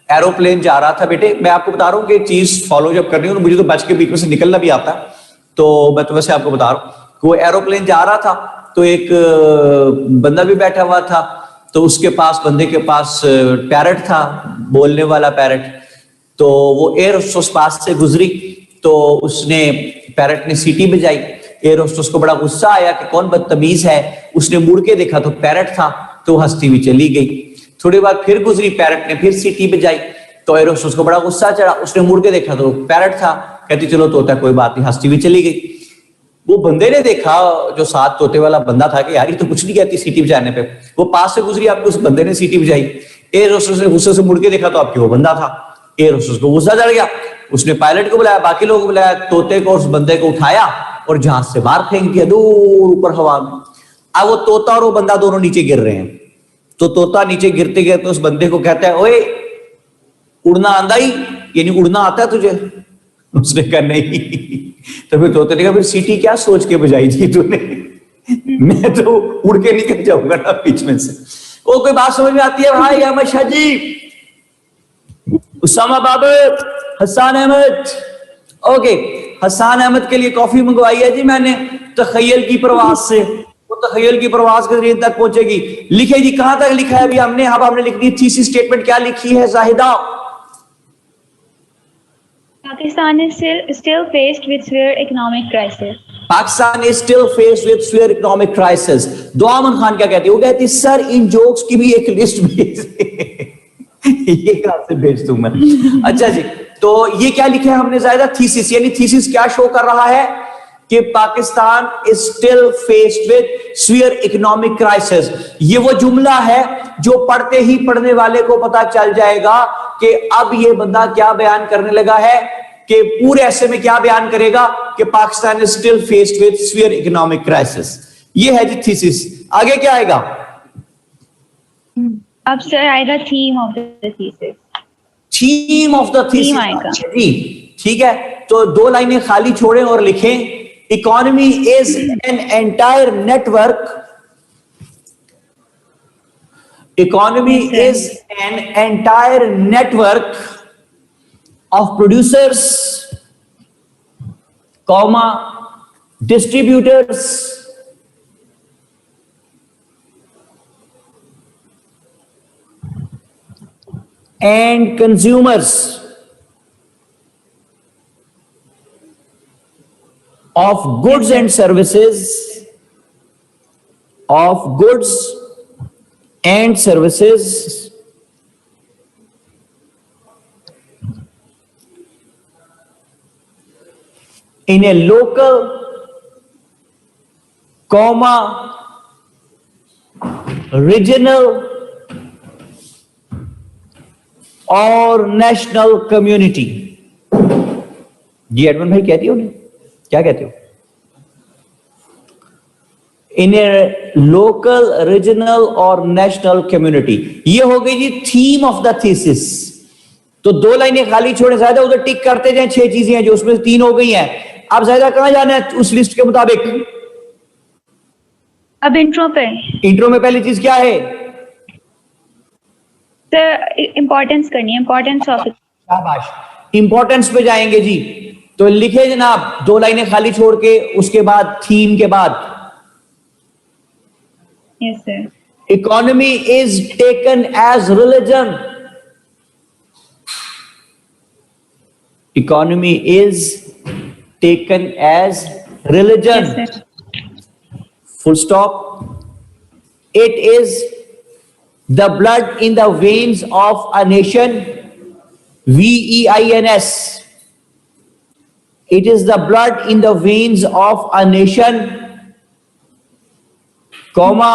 Speaker 1: एरोप्लेन जा रहा था बेटे, मैं आपको बता रहा हूँ कि चीज फॉलो जब करनी हो तो मुझे तो बच के बीच में से निकलना भी आता, तो मैं तो वैसे आपको बता रहा हूँ कि वो एरोप्लेन जा रहा था तो एक बंदा भी बैठा हुआ था, तो उसके पास, बंदे के पास पैरट था, बोलने वाला पैरट। तो वो एयर होस्टेस पास से गुजरी तो उसने, पैरट ने सीटी बजाई। एयर होस्टेस को बड़ा गुस्सा आया कि कौन बदतमीज है। उसने मुड़ के देखा तो पैरट था, तो हंसती हुई चली गई। थोड़ी बार फिर गुजरी, पैरट ने फिर सीटी बजाई तो एयर होस्टेस को बड़ा गुस्सा चढ़ा। उसने मुड़ के देखा तो पैरट था, कहती चलो तोता कोई बात नहीं, हंसती हुई चली गई। वो बंदे ने देखा, जो साथ तोते वाला बंदा था, कि यार ये तो कुछ नहीं कहती सीटी बजाने पे। वो पास से गुजरी, आपके उस बंदे ने सीटी बजाई। एयर होस्टेस ने गुस्से से मुड़ के देखा तो आपके वो बंदा था। एयर होस्टेस को गुस्सा चढ़ गया, उसने पायलट को बुलाया, बाकी लोगों को बुलाया, तोते को, उस बंदे को उठाया और जहाज से बाहर फेंक दिया दूर ऊपर हवा में। अब वो तोता और वो बंदा दोनों नीचे गिर रहे हैं। तो तोता नीचे गिरते गिरते उस बंदे को कहता है, ओए उड़ना आंदा ही, यानी उड़ना आता है तुझे? उसने कहा नहीं। तो फिर तोते ने कहा फिर सीटी क्या सोच के बजाई थी तूने? मैं तो उड़ के निकल जाऊंगा ना बीच में से। वो कोई बात समझ में आती है भाई? अहमद शाह जी, उसामा बाबर, हसन अहमद। ओके, हसन अहमद के लिए कॉफी मंगवाई है जी मैंने तखय्युल की प्रवास से। वो तखय्युल की प्रवास के जरिए तक पहुंचेगी। लिखे जी, कहां तक लिखा है अभी हमने? अब हमने लिखनी थीसिस स्टेटमेंट। क्या लिखी है Zahida?
Speaker 4: Pakistan is still faced with severe economic crisis.
Speaker 1: Pakistan is still faced with severe economic crisis. दुआमन खान क्या कहती है? वो कहती है सर इन जोक्स की भी एक लिस्ट भेज। ये कहां से भेज दूं मैं? अच्छा जी, तो ये क्या लिखा है हमने जायदा? थीसिस, यानी थीसिस क्या शो कर रहा है कि Pakistan is still faced with severe economic crisis. ये वो जुमला है जो पढ़ते ही पढ़ने वाले को पता चल जाएगा कि अब ये बंदा क्या बयान करने लगा है, कि पूरे ऐसे में क्या बयान करेगा कि Pakistan is still faced with severe economic crisis. ये है जी थीसिस। आगे क्या आएगा?
Speaker 4: अब सर आएगा theme of the thesis.
Speaker 1: Theme of the thesis
Speaker 4: आएगा।
Speaker 1: जी, ठीक है। तो 2 लाइनें खाली छोड़ें और लिखें, economy is an entire network, economy is an entire network of producers, comma, distributors, and consumers of goods and services, of goods and services in a local, comma, regional और नेशनल कम्युनिटी। जी Edmund भाई कहती हो ना, क्या कहते हो? इन ए local, regional और national community. ये हो गई जी थीम ऑफ द थीसिस। तो 2 लाइनें खाली छोड़े, ज्यादा उधर टिक करते जाए। 6 चीजें हैं जो उसमें 3 हो गई हैं। अब ज्यादा कहां जाना है उस लिस्ट के मुताबिक?
Speaker 4: अब इंट्रो पे।
Speaker 1: इंट्रो में पहली चीज क्या है?
Speaker 4: सर इम्पोर्टेंस करनी है, इम्पोर्टेंस ऑफ।
Speaker 1: शाबाश, इंपॉर्टेंस पे जाएंगे जी। तो लिखे जनाब 2 लाइनें खाली छोड़ के, उसके बाद थीम के बाद
Speaker 4: yes sir.
Speaker 1: Economy is taken as religion, economy is taken as religion,
Speaker 4: yes sir.
Speaker 1: full stop. It is the blood in the veins of a nation, VEINS. It is the blood in the veins of a nation, comma,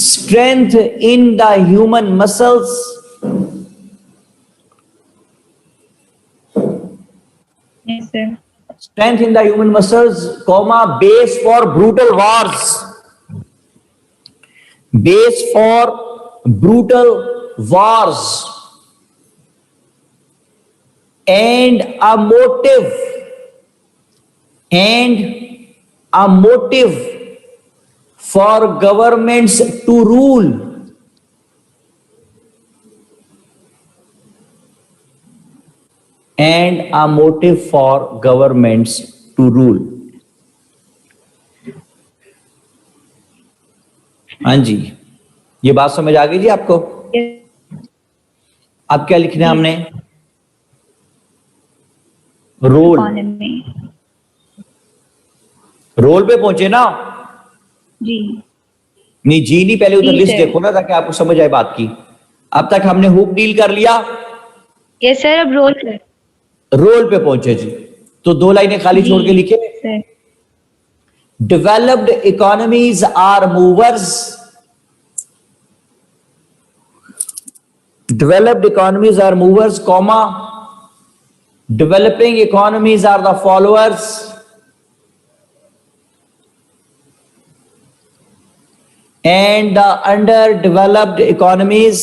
Speaker 1: strength in the human muscles,
Speaker 4: yes sir.
Speaker 1: strength in the human muscles, comma, base for brutal wars, base for brutal wars, and a motive, for governments to rule, and a motive for governments to rule. हाँ जी, ये बात समझ आ गई जी आपको? अब क्या लिखना है हमने? रोल।
Speaker 4: इकोनॉमी।
Speaker 1: रोल पे पहुंचे ना?
Speaker 4: जी।
Speaker 1: नहीं जी नहीं, पहले उधर
Speaker 4: जी,
Speaker 1: लिस्ट
Speaker 4: सर।
Speaker 1: देखो ना ताकि आपको समझ आए बात की। अब तक हमने हुक डील कर लिया,
Speaker 4: यस सर। अब रोल कर।
Speaker 1: रोल पे पहुंचे जी। तो 2 लाइनें खाली छोड़ के लिखे,
Speaker 4: sir.
Speaker 1: developed economies are movers, developed economies are movers, comma, developing economies are the followers, and the underdeveloped economies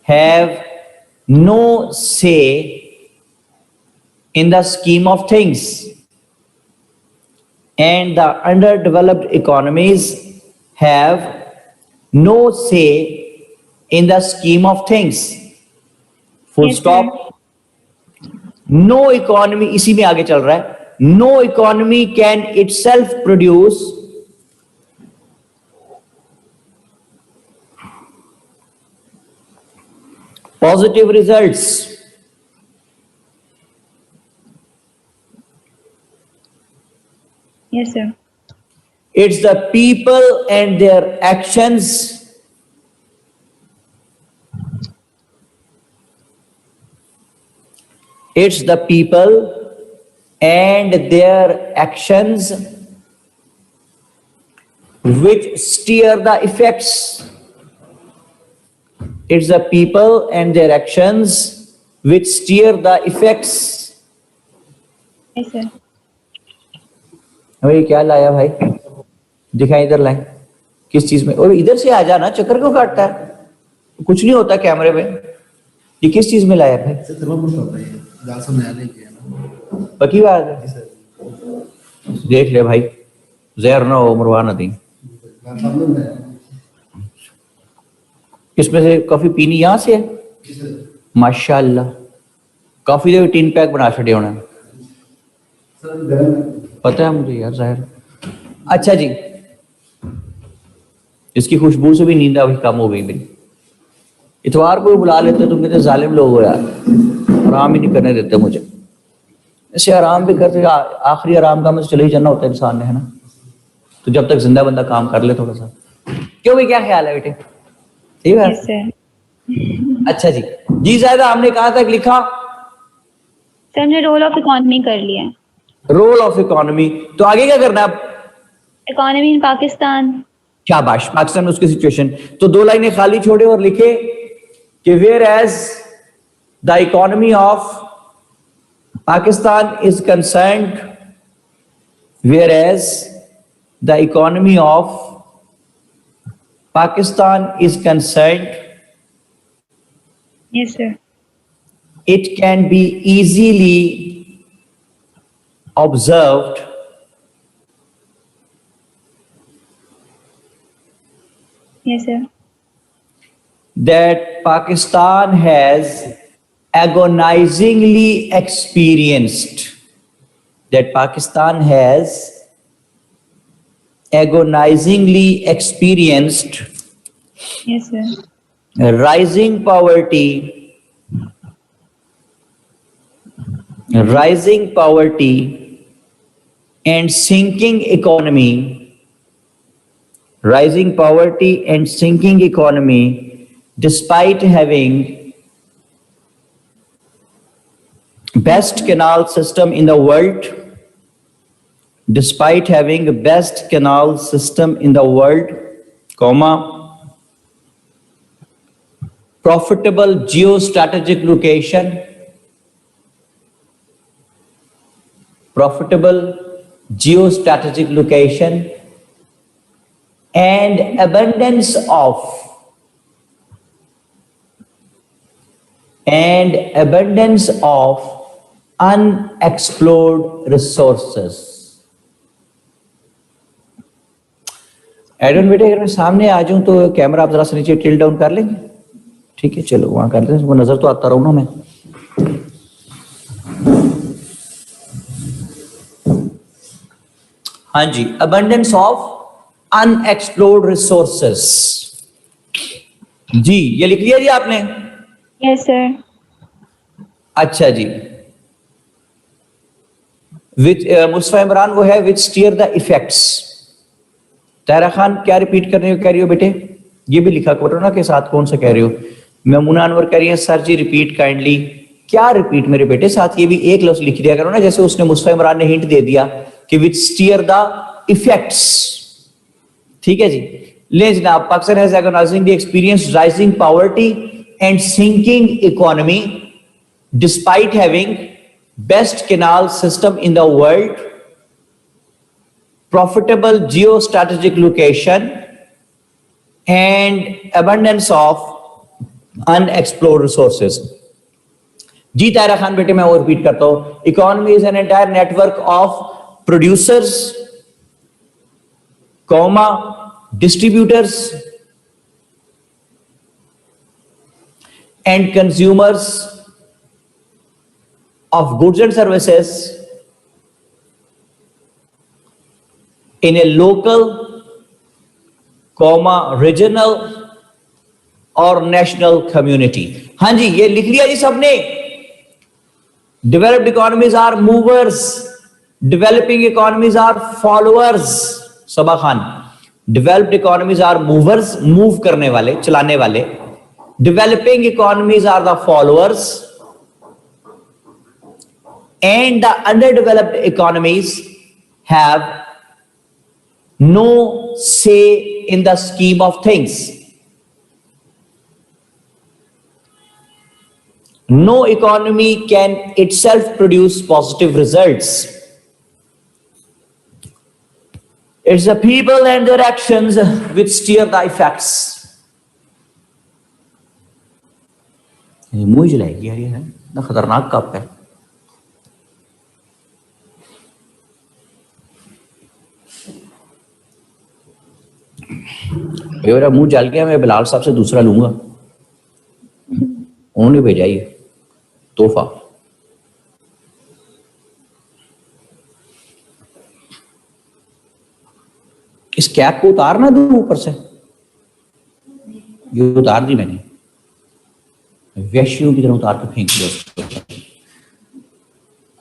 Speaker 1: have no say in the scheme of things, and the underdeveloped economies have no say in the scheme of things. Full
Speaker 4: Yes,
Speaker 1: stop. No economy, इसी में आगे चल रहा है, no economy can itself produce positive results.
Speaker 4: Yes sir.
Speaker 1: It's the people and their actions It's the people and their actions which steer the effects. It's the people and their actions which steer the effects.
Speaker 4: Yes, sir.
Speaker 1: भाई क्या लाया भाई? दिखाई इधर लाए किस चीज में? और इधर से आ जाना, चक्कर क्यों काटता है? कुछ नहीं होता कैमरे में। ये किस चीज में लाया भाई? पक्की बात है, देख ले भाई, जहर ना हो, मरवा ना दी। इसमें से कॉफी पीनी यहाँ से है? माशाल्लाह, कॉफी दे टीन पैक बना छड़े होना, पता है मुझे यार जाहिर। अच्छा जी, इसकी खुशबू से भी नींद अभी कम हो गई मेरी। इतवार को बुला लेते तुम, कितने जालिम लोग हो यार, आराम ही नहीं करने देते मुझे। ऐसे आराम भी करते, आखिरी आराम का मुझे चले ही जाना होता है इंसान ने, है ना? तो जब तक जिंदा बंदा काम कर ले थोड़ा सा। क्यों भी, क्या ख्याल है बेटे? ठीक है।
Speaker 4: Yes, sir.
Speaker 1: अच्छा जी, जी जायदा, हमने कहा तक लिखा?
Speaker 4: सर हमने रोल ऑफ इकोनॉमी कर लिया है।
Speaker 1: रोल ऑफ इकोनॉमी, तो आगे क्या करना है अब?
Speaker 4: Economy in Pakistan.
Speaker 1: शाबाश, पाकिस्तान में उसकी सिचुएशन। तो दो लाइनें खाली छोड़े और लिखे कि whereas the economy of Pakistan is concerned, whereas the economy of Pakistan is concerned,
Speaker 4: Yes, sir.
Speaker 1: it can be easily observed
Speaker 4: Yes, sir.
Speaker 1: that Pakistan has agonizingly experienced
Speaker 4: Yes, sir.
Speaker 1: rising poverty and sinking economy, despite having best canal system in the world, comma, profitable geostrategic location, and abundance of unexplored resources. Adan बेटे, अगर मैं सामने आ जाऊं तो camera आप जरा से नीचे टिल्ट डाउन कर लेंगे? ठीक है, चलो वहां कर लें, नजर तो आता रहूं ना मैं। हाँ जी, abundance of unexplored resources। जी, ये लिख लिया जी आपने?
Speaker 4: Yes, sir.
Speaker 1: अच्छा जी, मुस्तफा इमरान वो है विच स्टीयर द इफेक्ट्स। तारा खान क्या रिपीट कर रही हो बेटे? ये भी लिखा करो ना के साथ कौन सा कह रही हो। मेमुना अनवर कह रही है सर जी रिपीट काइंडली। क्या रिपीट मेरे बेटे, साथ ये भी एक लफ्ज लिख दिया करो ना, जैसे उसने मुस्तफा इमरान ने हिंट दे दिया कि विच स्टीयर द इफेक्ट्स। ठीक है जी, ले जनाब, Pakistan has agonisingly experienced rising poverty and sinking economy despite having best canal system in the world, profitable geostrategic location and abundance of unexplored resources। जी तारा खान बेटे, मैं और रिपीट करता हूं, economy is an entire network of producers, comma, distributors and consumers of goods and services in a local, regional or national community। हाँ जी, ये लिख लिया जी सबने? Developed economies are movers, developing economies are followers। Saba Khan, developed economies are movers, move करने वाले, चलाने वाले. Developing economies are the followers and the underdeveloped economies have no say in the scheme of things. No economy can itself produce positive results. It's the people and their actions which steer the effects. ये मुंह जलाएगी यार, ये है ना खतरनाक cup है. मेरा मुंह जल गया, मैं बिलाल साहब से दूसरा लूंगा. उन्होंने भेजा ये तोहफा. इस कैप को उतारना दूं ऊपर से, ये उतार दी मैंने, वैश्यों की तरह उतार के फेंक दिया उसको.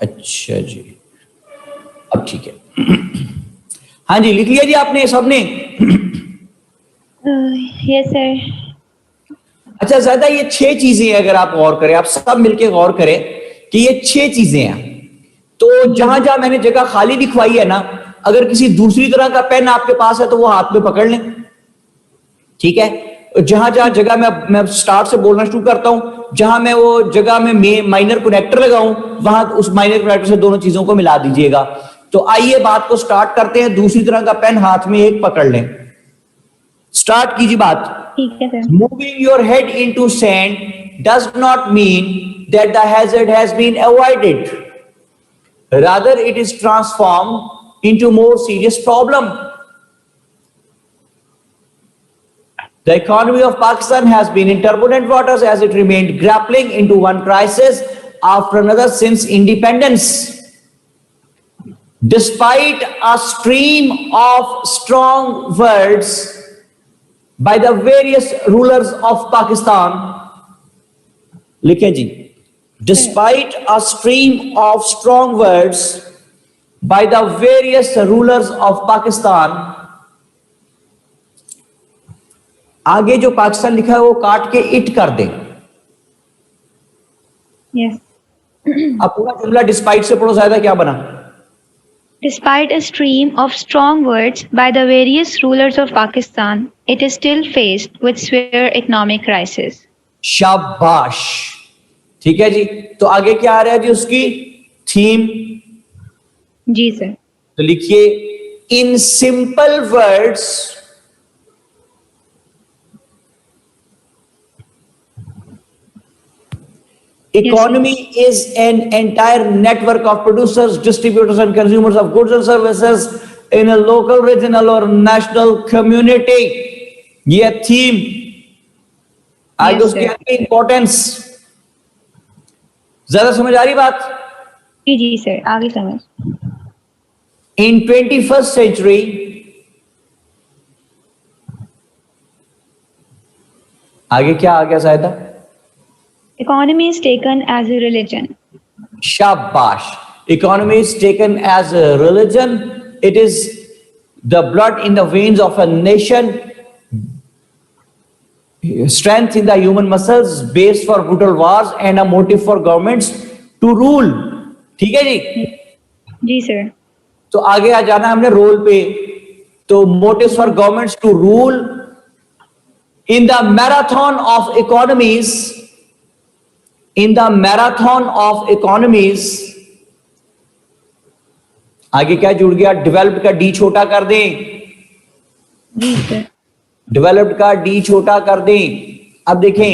Speaker 1: अच्छा जी, अब ठीक है. हाँ जी, लिख लिया जी आपने सबने?
Speaker 4: Yes, sir.
Speaker 1: अच्छा ज़्यादा, ये 6 चीजें अगर आप गौर करें, आप सब मिलके गौर करें कि ये 6 चीजें हैं. तो जहां जहां मैंने जगह खाली दिखवाई है ना, अगर किसी दूसरी तरह का पेन आपके पास है तो वो हाथ में पकड़ लें. ठीक है. जहां जहां जगह मैं स्टार्ट से बोलना शुरू करता हूं, जहां मैं वो जगह में माइनर कनेक्टर लगाऊं, वहां उस माइनर कनेक्टर से दोनों चीजों को मिला दीजिएगा. तो आइए बात को स्टार्ट करते हैं. दूसरी तरह का पेन हाथ में एक पकड़ लें. स्टार्ट कीजिए बात.
Speaker 4: ठीक है sir.
Speaker 1: Moving your head into sand does not mean that the hazard has been avoided. Rather, it is transformed into more serious problem. The economy of Pakistan has been in turbulent waters as it remained grappling into one crisis after another since independence. Despite a stream of strong words by the various rulers of Pakistan, लिखें जी, despite a stream of strong words by the various rulers of Pakistan, आगे जो पाकिस्तान लिखा है वो काट के it कर दें.
Speaker 4: Yes.
Speaker 1: अब पूरा जुमला डिस्पाइट से पढ़ो. ज्यादा क्या बना?
Speaker 4: Despite a stream of strong words by the various rulers of Pakistan, it is still faced with severe economic crisis.
Speaker 1: शाबाश. ठीक है जी. तो आगे क्या आ रहा है जी उसकी थीम?
Speaker 4: जी सर.
Speaker 1: तो लिखिए, in simple words economy is an entire network of producers, distributors and consumers of goods and services in a local, regional or national community. ये थीम आज उसकी इंपॉर्टेंस ज्यादा समझ आ रही बात?
Speaker 4: जी जी सर, आगे समझ.
Speaker 1: In 21st century, आगे क्या आ गया शायद?
Speaker 4: Economy is taken as a religion.
Speaker 1: Shabash. Economy is taken as a religion. It is the blood in the veins of a nation, strength in the human muscles, base for brutal wars and a motive for governments to rule. ठीक है जी?
Speaker 4: जी sir.
Speaker 1: तो आगे आ जाना हमने role पे. तो motives for governments to rule in the marathon of economies. In the marathon of economies, आगे क्या जुड़ गया? डेवलप्ड का डी छोटा कर दें.
Speaker 4: जी सर.
Speaker 1: डेवलप्ड का डी छोटा कर दें. अब देखें.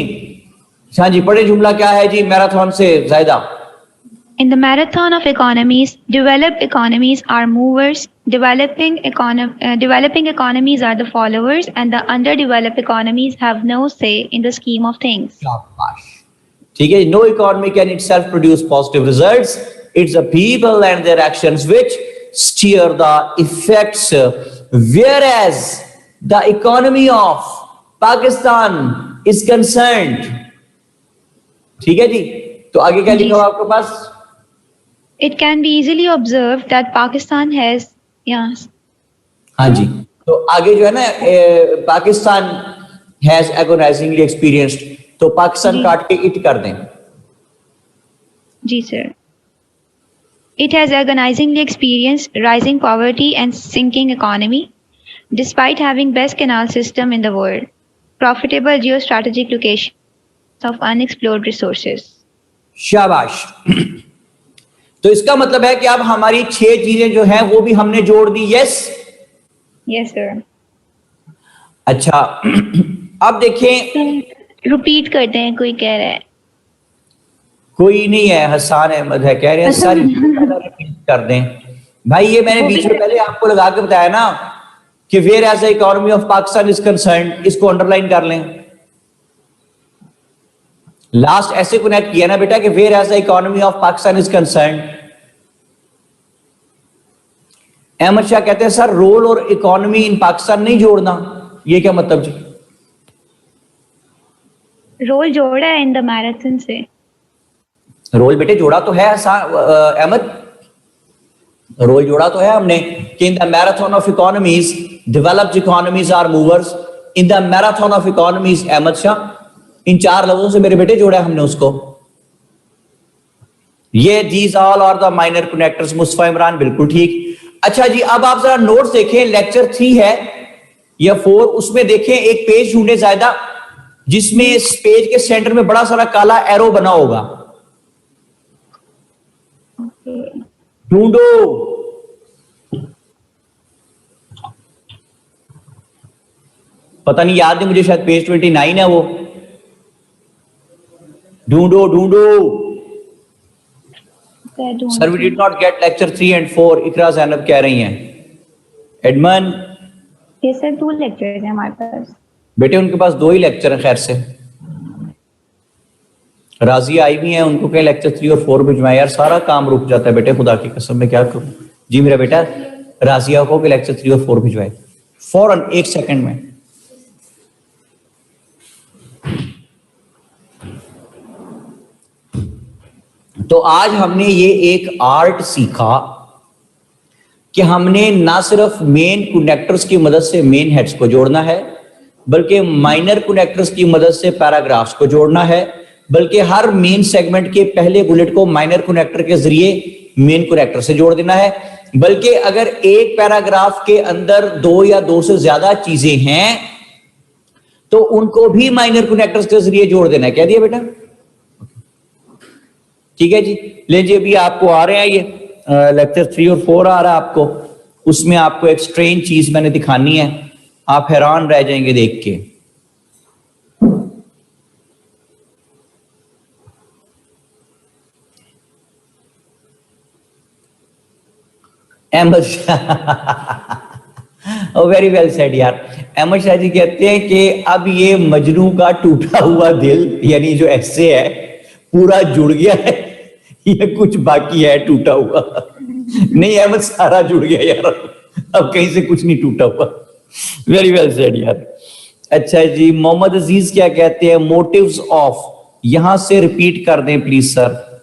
Speaker 1: हाँ जी, पढ़े जुमला क्या है जी मैराथन से ज़ायदा?
Speaker 4: In the marathon of economies, developed economies are movers, developing economies are the followers, and the underdeveloped economies have no say in the scheme of things.
Speaker 1: शाबाश. ठीक है. No economy can itself produce positive results. It's the people and their actions which steer the effects. Whereas the economy of Pakistan is concerned. ठीक है जी. तो आगे क्या लिखा हुआ आपके पास?
Speaker 4: It can be easily observed that Pakistan has, yes.
Speaker 1: हाँ जी, तो आगे जो है ना पाकिस्तान हैज एगोनाइजिंगली एक्सपीरियंस्ड, तो पाकिस्तान
Speaker 4: जी।
Speaker 1: काट के इट कर दें।
Speaker 4: जी sir. It has agonizingly experienced rising poverty and sinking economy, despite having best canal system in the world, profitable geostrategic locations of unexplored resources.
Speaker 1: शाबाश। तो इसका मतलब है कि अब हमारी 6 चीजें जो हैं वो भी हमने जोड़ दी। Yes,
Speaker 4: Yes sir.
Speaker 1: अच्छा। अब देखें,
Speaker 4: Repeat करते हैं, कोई कह रहा है।
Speaker 1: कोई नहीं है, हसन अहमद है, कह रहे हैं सारी रिपीट कर दें। भाई ये मैंने
Speaker 4: वो भी
Speaker 1: बीच में पहले आपको लगा के बताया ना कि whereas the economy of Pakistan is concern, इसको अंडरलाइन कर लें। लास्ट ऐसे कनेक्ट किया ना बेटा कि whereas the economy of Pakistan is concern. Ahmad Shah कहते हैं सर रोल और इकोनॉमी इन पाकिस्तान नहीं जोड़ना, ये क्या मतलब जी?
Speaker 4: रोल जोड़ा है इन द मैराथन से।
Speaker 1: रोल बेटे जोड़ा तो है अहमद, रोल जोड़ा तो है हमने कि in the marathon of economies developed economies are movers, in the marathon of economies Ahmad Shah, इन 4 लफ्जों से मेरे बेटे जोड़ा है हमने उसको। ये these all are the minor connectors. Mustafa Imran बिल्कुल ठीक। अच्छा जी, अब आप जरा नोट्स देखें, लेक्चर 3 है या 4, उसमें देखें एक पेज ढूंढे जायदा जिसमें इस पेज के सेंटर में बड़ा सारा काला एरो बना होगा, ढूंढो। पता नहीं, याद नहीं मुझे, शायद पेज 29 है वो। ढूंढो ढूंढो। Sir we did not get lecture 3 and 4, Iqra Zainab कह रही हैं। एडमन,
Speaker 4: ये सर 2 लेक्चर्स हैं हमारे पास।
Speaker 1: बेटे उनके पास 2 ही लेक्चर हैं। खैर से राजिया आई भी हैं, उनको कहीं लेक्चर 3 और 4 भिजवाएं। यार सारा काम रुक जाता है बेटे, खुदा की कसम मैं क्या करूं जी। मेरा बेटा राजिया को कि लेक्चर 3 और 4 भिजवाए फौरन 1 सेकंड में। तो आज हमने ये एक आर्ट सीखा कि हमने ना सिर्फ मेन कनेक्टर्स की मदद से मेन हेड्स को जोड़ना है, बल्कि माइनर कनेक्टर्स की मदद से पैराग्राफ्स को जोड़ना है, बल्कि हर मेन सेगमेंट के पहले बुलेट को माइनर कनेक्टर के जरिए मेन कनेक्टर से जोड़ देना है, बल्कि अगर एक पैराग्राफ के अंदर 2 या 2 से ज्यादा चीजें हैं तो उनको भी माइनर कनेक्टर्स के जरिए जोड़ देना है। कह दिया बेटा? ठीक है जी। ले जी, अभी आपको आ रहे हैं ये लेक्चर 3 और 4 आ रहा है आपको, उसमें आपको एक स्ट्रेंज चीज मैंने दिखानी है, आप हैरान रह जाएंगे देख के। अहमद वेरी वेल सेड यार। अहमद शाह जी कहते हैं कि अब ये मजनू का टूटा हुआ दिल, यानी जो ऐसे है, पूरा जुड़ गया है या कुछ बाकी है टूटा हुआ? नहीं अहमद, सारा जुड़ गया यार, अब कहीं से कुछ नहीं टूटा हुआ। वेरी वेल सेड यार। अच्छा जी, मोहम्मद अजीज क्या कहते हैं? मोटिव्स ऑफ, यहां से रिपीट कर दें प्लीज सर,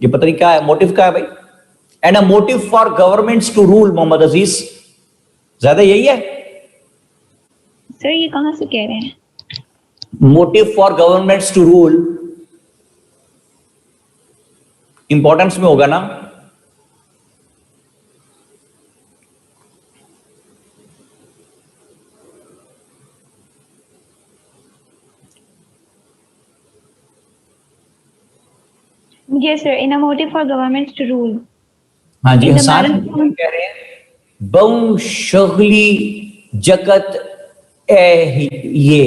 Speaker 1: ये पता नहीं क्या है, मोटिव क्या है भाई? And a motive for governments to rule. Mohammad Aziz, ज्यादा यही है
Speaker 4: सर, ये कहां से कह रहे हैं?
Speaker 1: Motive for governments to rule, importance में होगा ना?
Speaker 4: Yes sir, in a motive for governments to rule.
Speaker 1: हाँ जी,
Speaker 4: In the
Speaker 1: हसान
Speaker 4: marathon-
Speaker 1: कह रहे हैं बहु शगली जगत ये,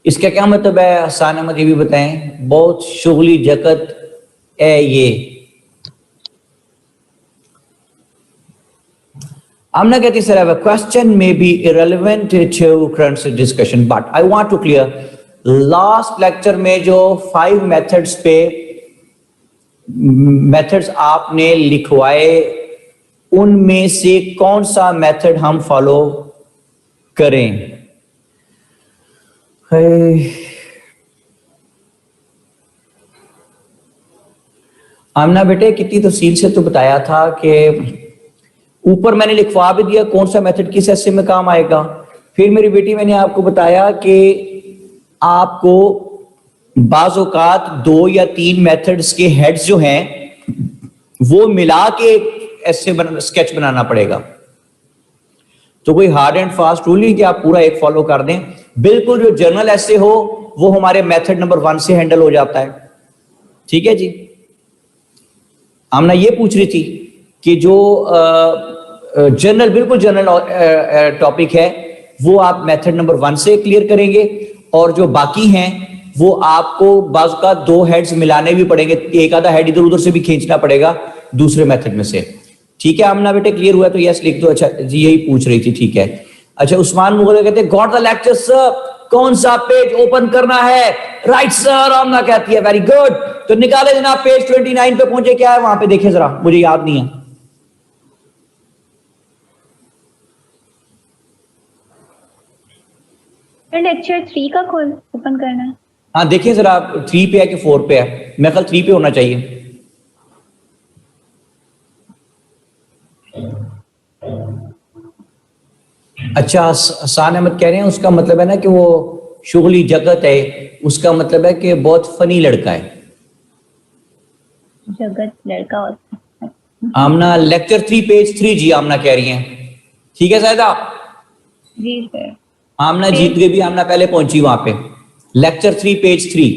Speaker 1: इसका क्या मतलब है? हसान अहमद ये भी बताएं। बहुत शुगली जगत ये। Amna कहती sir, I have a question may be irrelevant to current discussion, but I want to clear. Last lecture में जो 5 methods पे मेथड्स आपने लिखवाए, उनमें से कौन सा मेथड हम फॉलो करें? आमना बेटे कितनी तफसील से तो बताया था कि ऊपर मैंने लिखवा भी दिया कौन सा मेथड किस हिस्से में काम आएगा। फिर मेरी बेटी मैंने आपको बताया कि आपको बाज़ औक़ात 2 या 3 मेथड्स के हेड्स जो हैं वो मिला के ऐसे स्केच बनाना पड़ेगा। तो कोई हार्ड एंड फास्ट रूल नहीं कि आप पूरा एक फॉलो कर दें। बिल्कुल जो जर्नल ऐसे हो वो हमारे मेथड नंबर 1 से हैंडल हो जाता है। ठीक है जी। आमना ये पूछ रही थी कि जो जर्नल बिल्कुल जर्नल टॉपिक है वो आप मेथड नंबर 1 से क्लियर करेंगे और जो बाकी हैं वो आपको बाज़ का 2 हेड्स मिलाने भी पड़ेंगे, एक आधा हेड इधर उधर से भी खींचना पड़ेगा दूसरे मेथड में से। ठीक है आमना बेटे, क्लियर हुआ तो यस लिख दो। अच्छा जी यही पूछ रही थी, ठीक है। अच्छा उस्मान मुगल कहते हैं गॉट द लेक्चर सर, कौन सा पेज ओपन करना है? राइट सर, आमना कहती है वेरी गुड। तो निकाले जनाब, पेज 29 पे पहुंचे, क्या है वहां पे देखे जरा, मुझे याद नहीं है।
Speaker 4: लेक्चर 3 का खोल ओपन करना है।
Speaker 1: हाँ देखिए जरा 3 पे है कि 4 पे है, मैं कल 3 पे होना चाहिए। अच्छा हसान अहमद कह रहे हैं उसका मतलब है ना कि वो शुगली जगत है, उसका मतलब है कि बहुत फनी लड़का है।
Speaker 4: जगत लड़का होता है।
Speaker 1: आमना लेक्चर 3 पेज 3 जी आमना कह रही हैं। ठीक है ज़ायदा
Speaker 4: जी सर।
Speaker 1: आमना जीत गई भी, आमना पहले पहुंची वहां पे। Lecture 3 page 3।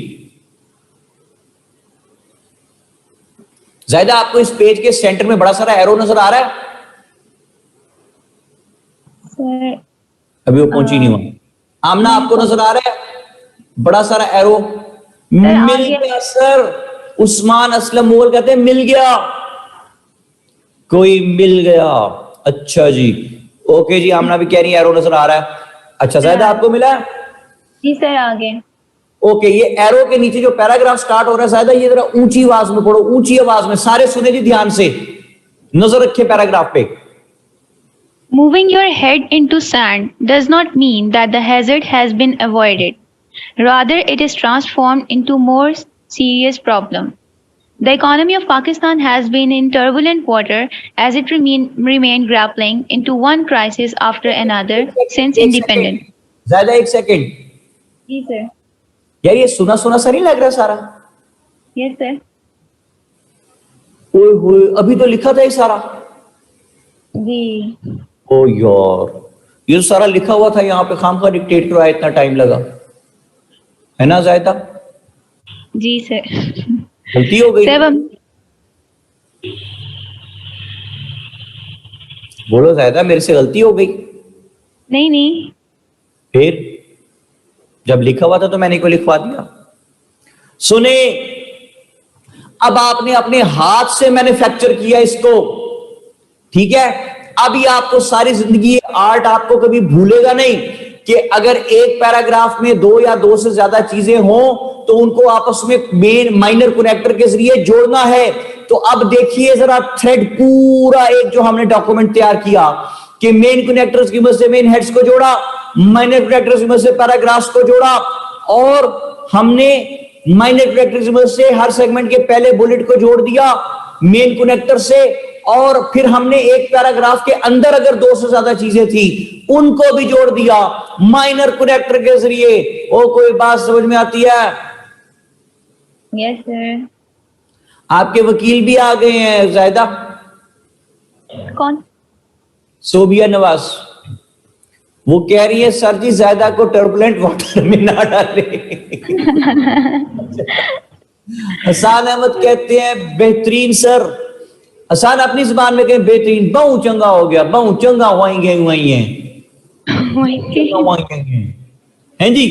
Speaker 1: ज़ायदा आपको इस पेज के सेंटर में बड़ा सारा एरो नजर आ रहा है?
Speaker 4: सर
Speaker 1: अभी वो पहुंची नहीं हुआ। आमना आपको नजर आ रहा है बड़ा सारा एरो? मिल गया सर। उस्मान असलम मुगल कहते हैं मिल गया, कोई मिल गया। अच्छा जी, ओके जी। आमना भी कह रही है एरो नजर आ रहा है। अच्छा ज़ायदा आपको मिला?
Speaker 4: जी सर आगे।
Speaker 1: ओके, ये एरो के नीचे जो पैराग्राफ स्टार्ट हो रहा है ज़ायदा ये जरा ऊंची आवाज में पढ़ो, ऊंची आवाज में, सारे सुने जी ध्यान से, नजर रखे पैराग्राफ पे।
Speaker 4: Moving your head into sand does not mean that the hazard has been avoided. Rather, it is transformed into more serious problem. The economy of Pakistan has been in turbulent water as it remained grappling into one crisis after another since independence.
Speaker 1: ज़ायदा एक second,
Speaker 4: जी sir.
Speaker 1: यार ये सुना सुना सा नहीं लग रहा सारा?
Speaker 4: Yes sir.
Speaker 1: ओए होए, अभी तो लिखा था ये सारा।
Speaker 4: जी।
Speaker 1: ओ यार, ये सारा लिखा हुआ था यहाँ पे, खामखा डिक्टेट करवाया, इतना टाइम लगा है ना ज़ायदा?
Speaker 4: जी सर।
Speaker 1: गलती हो गई।
Speaker 4: सर हम
Speaker 1: बोलो ज़ायदा, मेरे से गलती हो गई?
Speaker 4: नहीं।
Speaker 1: फिर जब लिखा हुआ था तो मैंने को लिखवा दिया। सुने, अब आपने अपने हाथ से मैन्युफैक्चर किया इसको, ठीक है? अभी आपको सारी जिंदगी आर्ट आपको कभी भूलेगा नहीं कि अगर एक पैराग्राफ में 2 या 2 से ज्यादा चीजें हों तो उनको आपस में मेन माइनर कनेक्टर के जरिए जोड़ना है। तो अब देखिए जरा थ्रेड पूरा एक जो हमने डॉक्यूमेंट तैयार किया कि मेन कनेक्टर्स की मदद से मेन हेड्स को जोड़ा, माइनर कनेक्टर्स की मदद से पैराग्राफ्स को जोड़ा, और हमने माइनर कनेक्टर्स की मदद से हर सेगमेंट के पहले बुलेट को जोड़ दिया मेन कनेक्टर से, और फिर हमने एक पैराग्राफ के अंदर अगर 2 से ज्यादा चीजें थी उनको भी जोड़ दिया माइनर कनेक्टर के जरिए। ओ कोई बात समझ में आती है?
Speaker 4: Yes sir.
Speaker 1: आपके वकील भी आ गए हैं ज़ायदा।
Speaker 4: कौन?
Speaker 1: सोबिया नवाज। वो कह रही है सर जी ज़ायदा को टर्बुलेंट वाटर में ना डाले। हसान अहमद कहते हैं बेहतरीन सर। हसान अपनी जुबान में कहें बेहतरीन, बहु चंगा हो गया, बहु चंगा हुआएंगे हैं जी,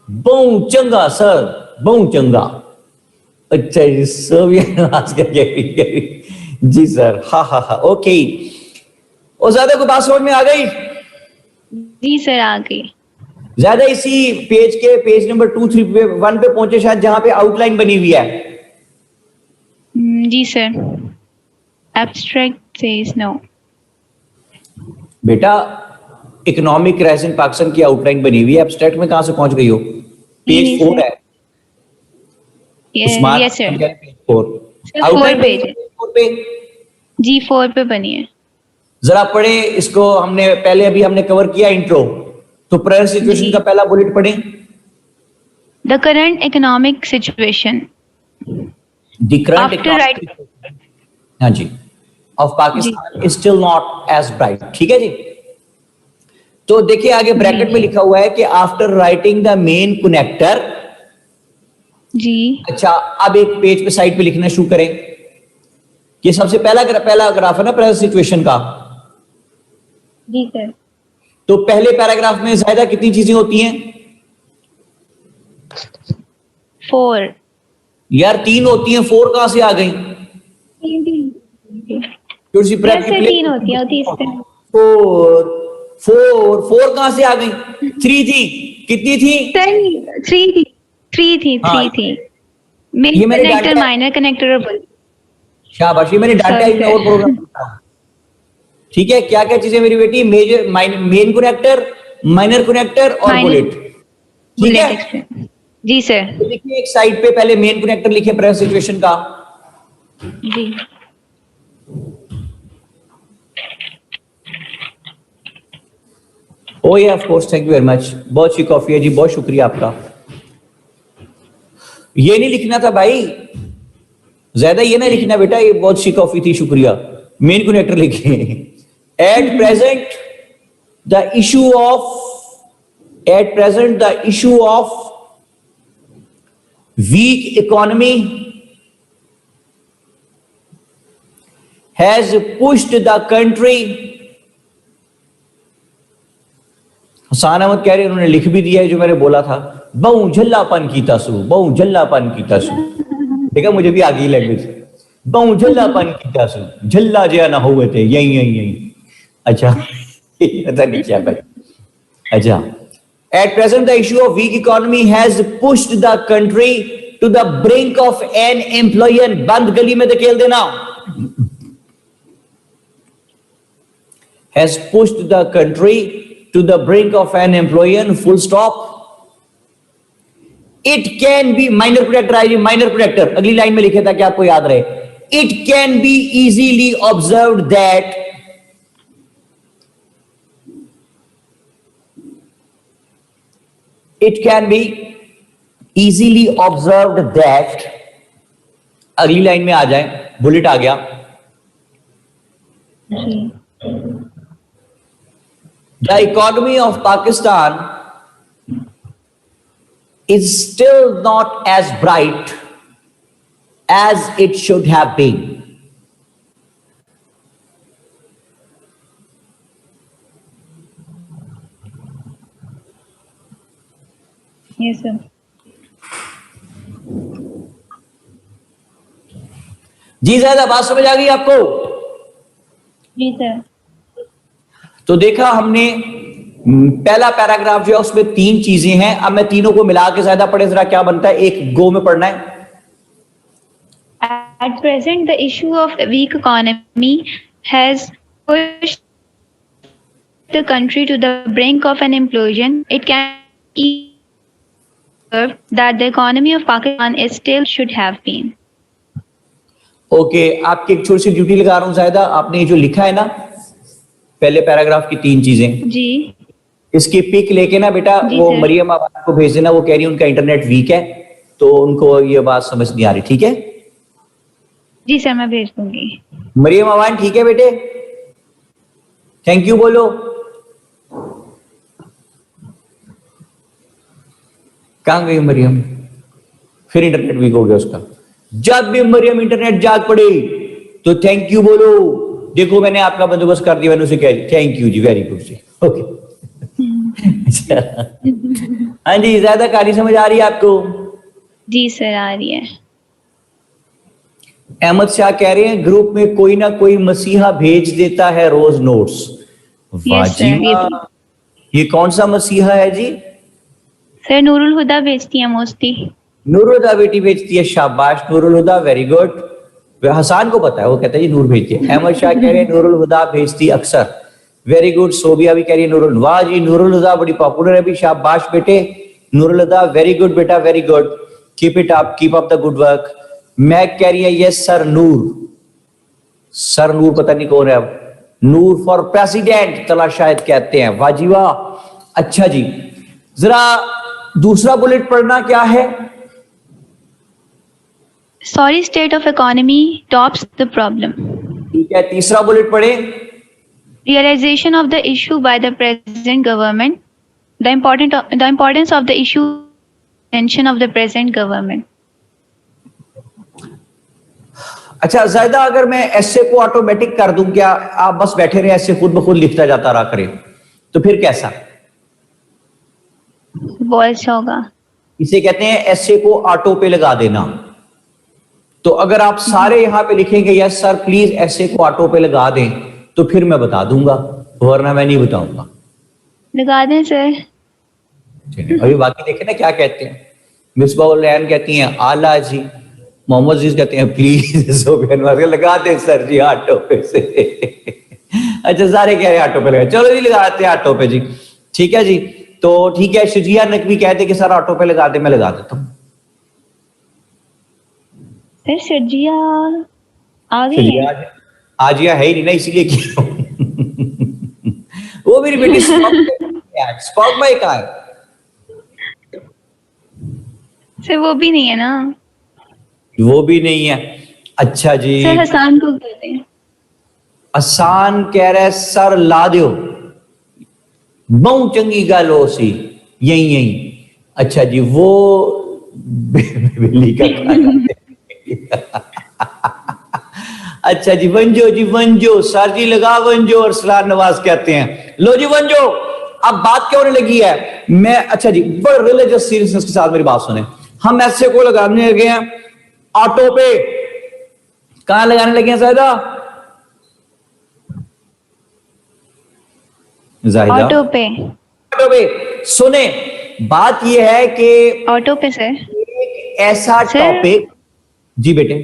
Speaker 1: बहु चंगा सर, बहु चंगा। अच्छा जी, सोबिया नवाज का जी सर, हा ओके। और ज़्यादा को बात समझ में आ गई?
Speaker 4: जी सर आ गई।
Speaker 1: ज्यादा इसी पेज के पेज नंबर 2, 3 पे 1 पे पहुंचे शायद, जहां पे आउटलाइन बनी हुई है।
Speaker 4: जी सर। Abstract says no.
Speaker 1: बेटा इकोनॉमिक क्राइसिस इन पाकिस्तान की आउटलाइन बनी हुई है, एब्स्ट्रैक्ट में कहां से पहुंच गई हो? पेज 4 है।
Speaker 4: Yes sir.
Speaker 1: Page 4
Speaker 4: outline page है।
Speaker 1: 4 पे
Speaker 4: G4 पे बनी है।
Speaker 1: जरा पढ़े इसको, अभी हमने कवर किया इंट्रो, तो प्रेजेंट सिचुएशन
Speaker 4: जी।
Speaker 1: का पहला बुलेट पढ़ें।
Speaker 4: The current economic situation
Speaker 1: The current
Speaker 4: After
Speaker 1: economic situation, हाँ जी, of Pakistan is still not as bright। ठीक है जी। तो देखिए आगे ब्रैकेट में लिखा हुआ है कि after writing the main connector.
Speaker 4: जी।
Speaker 1: अच्छा, अब एक पेज पे साइड पे लिखना शुरू करें। ये सबसे पहला ग्राफ है ना प्रेजेंट सिचुएशन का।
Speaker 4: जी सर।
Speaker 1: तो पहले पैराग्राफ में ज्यादा कितनी चीजें होती हैं
Speaker 4: 4।
Speaker 1: यार? 3 होती हैं, 4 कहां से आ गई? थोड़ी सी
Speaker 4: कैसे 3 होती है? होती है
Speaker 1: 4 कहां से आ गई? 3 थी। कितनी थी?
Speaker 4: सर 3 थी।
Speaker 1: हाँ।
Speaker 4: 3 थी।
Speaker 1: ये
Speaker 4: मेन
Speaker 1: मैंने
Speaker 4: कनेक्टर,
Speaker 1: डांटा।
Speaker 4: माइनर कनेक्टर और बुल।
Speaker 1: शाबाश, ये मैंने डांटा ही में और प्रोग्राम किया। ठीक है, क्या क्या चीजें मेरी बेटी? मेन कनेक्टर, माइनर कनेक्टर और
Speaker 4: Minor-
Speaker 1: बुलेट। ठीक है,
Speaker 4: जी सर।
Speaker 1: तो लिखिए एक साइड पे पहले मेन कनेक्टर लिखिए प्रेजेंट सिचुएशन का।
Speaker 4: जी।
Speaker 1: ओ या of course, thank you very much. बहुत अच्छी कॉफी है जी, बहुत शुक्रिया आपका। ये नहीं लिखना था भाई, ज्यादा ये ना लिखना बेटा, ये बहुत अच्छी कॉफी थी, शुक्रिया। मेन कनेक्टर लिखिए। At present the issue of weak economy has pushed the country. Hasan Ahmad कह रहे उन्होंने लिख भी दिया है जो मैंने बोला था, बहु झल्लापन की तासु। देखा, मुझे भी आ गई लैंग्वेज। बहु झल्लापन की तासु, झल्ला जया ना हुए थे, यही। अच्छा, पता नहीं क्या भाई। अच्छा, at present the issue of weak economy has pushed the country to the brink of an employer. बंद गली में धकेल देना। Has pushed the country to the brink of an employer, full stop. It can be minor connector है जी, minor connector अगली line में लिखे था कि आपको याद रहे। It can be easily observed that अगली लाइन में आ जाए, बुलेट आ गया। The economy of Pakistan is still not as bright as it should have been.
Speaker 4: Yes sir।
Speaker 1: जी ज्यादा बात समझ आ गई आपको?
Speaker 4: जी सर।
Speaker 1: तो देखा हमने पहला पैराग्राफ जो है उसमें 3 चीजें हैं। अब मैं तीनों को मिला के ज्यादा पढ़े, जरा क्या बनता है, एक गो में पढ़ना है।
Speaker 4: At present, the issue of weak economy has pushed the country to the brink of an implosion. It can be observed that the economy of Pakistan is still should have been.
Speaker 1: Okay, आपकी एक छोटी सी duty लगा रहा हूं ज्यादा। आपने ये जो लिखा है ना पहले पैराग्राफ की 3 चीजें,
Speaker 4: जी।
Speaker 1: इसकी पिक लेके ना बेटा
Speaker 4: जी
Speaker 1: वो
Speaker 4: सर।
Speaker 1: मरियम आवान को भेज देना। वो कह रही है उनका इंटरनेट वीक है, तो उनको ये बात समझ नहीं आ रही। ठीक है
Speaker 4: जी सर, मैं भेज दूंगी।
Speaker 1: मरियम आवान, ठीक है बेटे? थैंक यू बोलो। कहां गई मरियम? फिर इंटरनेट वीक हो गया उसका। जब भी मरियम इंटरनेट जाग पड़े तो थैंक यू बोलो। देखो मैंने आपका बंदोबस्त कर दिया, मैंने उसे कह थैंक यू जी, वेरी गुड जी। ओके। हाँ जी, ज्यादा कहानी समझ आ रही है आपको?
Speaker 4: जी सर, आ रही है।
Speaker 1: अहमद शाह कह रहे हैं ग्रुप में कोई ना कोई मसीहा भेज देता है रोज नोट्स। वाह
Speaker 4: Yes,
Speaker 1: जी
Speaker 4: sir,
Speaker 1: वाह। ये कौन सा मसीहा है जी?
Speaker 4: सर नूरुल हुदा भेजती है मोस्टली।
Speaker 1: नूरुल हुदा बेटी भेजती है, शाबाश नूरुल हुदा, वेरी गुड। हसान को पता है, वो कहता है जी नूर भेजती है। अहमद शाह कह रहे हैं नूरुल हुदा भेजती अक्सर, वेरी गुड। सोबिया भी कह रही है नूरुल, वाह जी नूरुल हुदा बड़ी पॉपुलर है भी, शाबाश बेटे नूरुल हुदा, वेरी गुड बेटा, very good, keep it up, keep up the good work. मैक कह रही है yes sir Noor, sir Noor पता नहीं कौन है अब, नूर फॉर प्रेसिडेंट तला शायद कहते हैं। वाह जी वाह, अच्छा जी, जरा दूसरा बुलेट पढ़ना क्या है?
Speaker 4: Sorry state of economy tops the problem.
Speaker 1: ठीक है, तीसरा बुलेट पढ़े।
Speaker 4: Realization of the issue by the present government. The importance of the issue attention of the present government.
Speaker 1: अच्छा जायदा, अगर मैं ऐसे को ऑटोमेटिक कर दूं, क्या आप बस बैठे रहे ऐसे खुद ब खुद लिखता जाता रहा करें, तो फिर कैसा?
Speaker 4: वो अच्छा होगा।
Speaker 1: इसे कहते हैं ऐसे को ऑटो पे लगा देना। तो अगर आप सारे यहां पे लिखेंगे यस सर प्लीज ऐसे को ऑटो पे लगा दें, तो फिर मैं बता दूंगा, वरना मैं नहीं बताऊंगा।
Speaker 4: लगा दें सर।
Speaker 1: ठीक है, अभी बाकी देखें ना क्या कहते हैं। मिसबाउल रैन कहती हैं आला जी, मोहम्मद अजीज कहते हैं प्लीज लगा दें सर जी ऑटो पे से। अच्छा सारे कह रहे हैं ऑटो पे लगा, चलो जी लगाते हैं ऑटो पे जी। ठीक है जी, तो ठीक है, शुजिया नकवी कहते कि सर ऑटो पे लगा दे, मैं लगा देता हूँ।
Speaker 4: सर शर्जिया आ गई है।
Speaker 1: आजिया है ही नहीं ना, इसीलिए किया हूं। वो मेरी बेटी स्पॉक भाई कहाँ है?
Speaker 4: सर वो भी नहीं है ना।
Speaker 1: वो भी नहीं है। अच्छा जी,
Speaker 4: सर हसान को कहते हैं।
Speaker 1: आसान कह रहे सर ला दो, बहुत चंगी गल हो सी, यही यही। अच्छा जी, वो बिल्ली का खाना। अच्छा जी, वंजो जी वंजो, सर जी लगा वंजो, और सलार नवाज कहते हैं लो जी वंजो। अब बात क्या होने लगी है, मैं अच्छा जी बड़े रिलीजियस सीरियसनेस के साथ मेरी बात सुने। हम ऐसे को लगाने लगे हैं ऑटो पे। कहां लगाने लगे हैं जाहिदा? जाहिदा
Speaker 4: ऑटो पे।
Speaker 1: ऑटो पे। सुने, बात यह है कि
Speaker 4: ऑटो पे सर।
Speaker 1: एक ऐसा
Speaker 4: सर?
Speaker 1: टॉपिक। जी बेटे,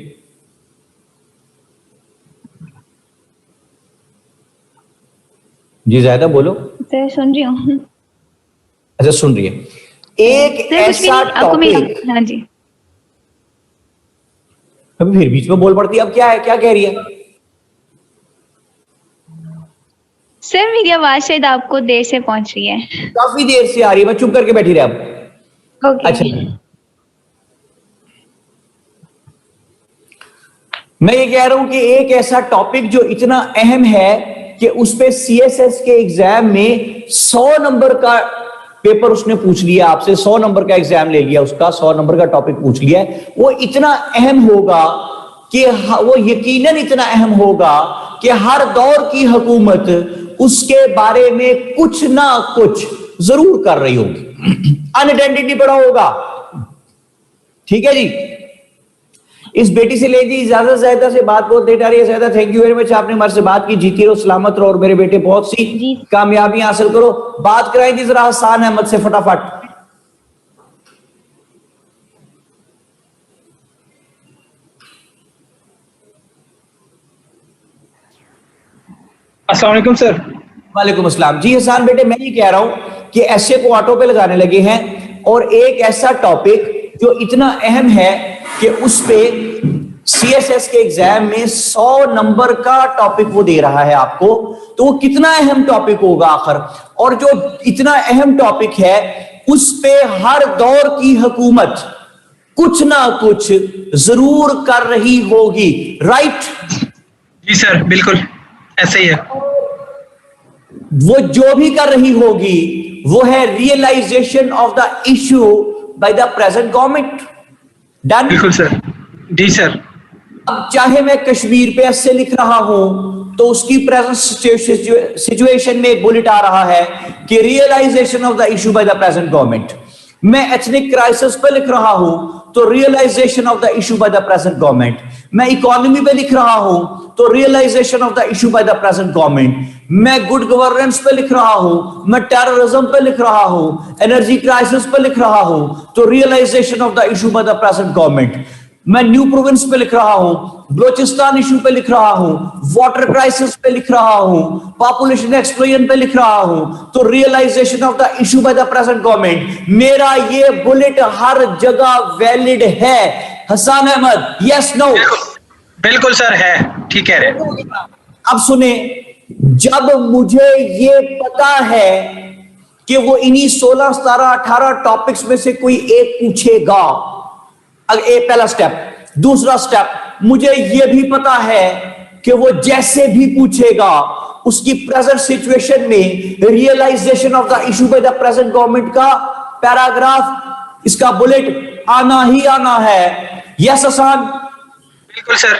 Speaker 1: जी जायदा बोलो।
Speaker 4: सर सुन रही हूँ।
Speaker 1: अच्छा सुन रही है। एक
Speaker 4: सर कुछ भी
Speaker 1: ऐसा
Speaker 4: नहीं, आपको मेरी
Speaker 1: टॉपिक।
Speaker 4: हाँ जी।
Speaker 1: अभी फिर बीच में बोल पड़ती है, अब क्या है, क्या कह रही है?
Speaker 4: सर मेरी आवाज शायद आपको देर से पहुंच रही है।
Speaker 1: काफी देर से आ रही है, मैं चुप करके बैठी रहा अब।
Speaker 4: ओके।
Speaker 1: अच्छा, मैं ये कह रहा हूं कि एक ऐसा टॉपिक जो इतना अहम है कि उस पे सीएसएस के एग्जाम में 100 नंबर का पेपर उसने पूछ लिया आपसे, 100 नंबर का एग्जाम ले लिया उसका, 100 नंबर का टॉपिक पूछ लिया है। वो इतना अहम होगा कि वो यकीनन इतना अहम होगा कि हर दौर की हुकूमत उसके बारे में कुछ ना कुछ जरूर कर रही होगी। अनआइडेंटिटी पड़ा होगा। ठीक है जी, इस बेटी से ले जी इजाजत। ज़ायदा से बात बहुत लेट आ रही है। ज़ायदा थैंक यू वेरी मच, आपने हमारे से बात की। जीती रहो, सलामत रहो, और मेरे बेटे बहुत सी कामयाबी हासिल करो। बात कराएं जी जरा हसान अहमद से फटाफट।
Speaker 5: अस्सलाम वालेकुम सर।
Speaker 1: वालेकुम अस्सलाम। जी हसान बेटे, मैं ये कह रहा हूं कि ऐसे को ऑटो पे लगाने लगे हैं, और एक ऐसा टॉपिक जो इतना अहम है कि उस पे सीएसएस के एग्जाम में 100 नंबर का टॉपिक वो दे रहा है आपको, तो वो कितना अहम टॉपिक होगा आखिर। और जो इतना अहम टॉपिक है उस पे हर दौर की हुकूमत कुछ ना कुछ जरूर कर रही होगी। राइट?
Speaker 5: जी सर, बिल्कुल ऐसे ही है।
Speaker 1: वो जो भी कर रही होगी वो है realisation of the issue by the present government. Done?
Speaker 5: बिल्कुल सर। जी सर।
Speaker 1: अब चाहे मैं कश्मीर पे ऐसे लिख रहा हूं तो उसकी प्रेजेंट सिचुएशन में एक बुलेट आ रहा है कि realisation of the issue by the present government. मैं एथनिक क्राइसिस पे लिख रहा हूं तो realisation of the issue by the present government. मैं इकोनॉमी पे लिख रहा हूं तो realisation of the issue by the present government. मैं गुड गवर्नेंस पे लिख रहा हूं, मैं टेररिज्म पे लिख रहा हूं, एनर्जी क्राइसिस पे लिख रहा हूं तो realisation of the issue by the present government. मैं न्यू प्रोविंस पे लिख रहा हूं, बलोचिस्तान इशू पे लिख रहा हूं, वाटर क्राइसिस पे लिख रहा हूं, पॉपुलेशन एक्सप्लोजन पे लिख रहा हूं तो realisation of the issue by the present government. मेरा ये बुलेट हर जगह वैलिड है। Hasan Ahmad, yes no?
Speaker 5: बिल्कुल सर है। ठीक कह रहे हैं।
Speaker 1: अब सुने, जब मुझे ये पता है कि वो इन्हीं 16, 17, 18 टॉपिक्स में से कोई एक पूछेगा, पहला स्टेप। दूसरा स्टेप, मुझे ये भी पता है कि वो जैसे भी पूछेगा उसकी प्रेजेंट सिचुएशन में realisation of the issue by the present government का पैराग्राफ, इसका बुलेट आना ही आना है। यस हसन?
Speaker 5: बिल्कुल सर।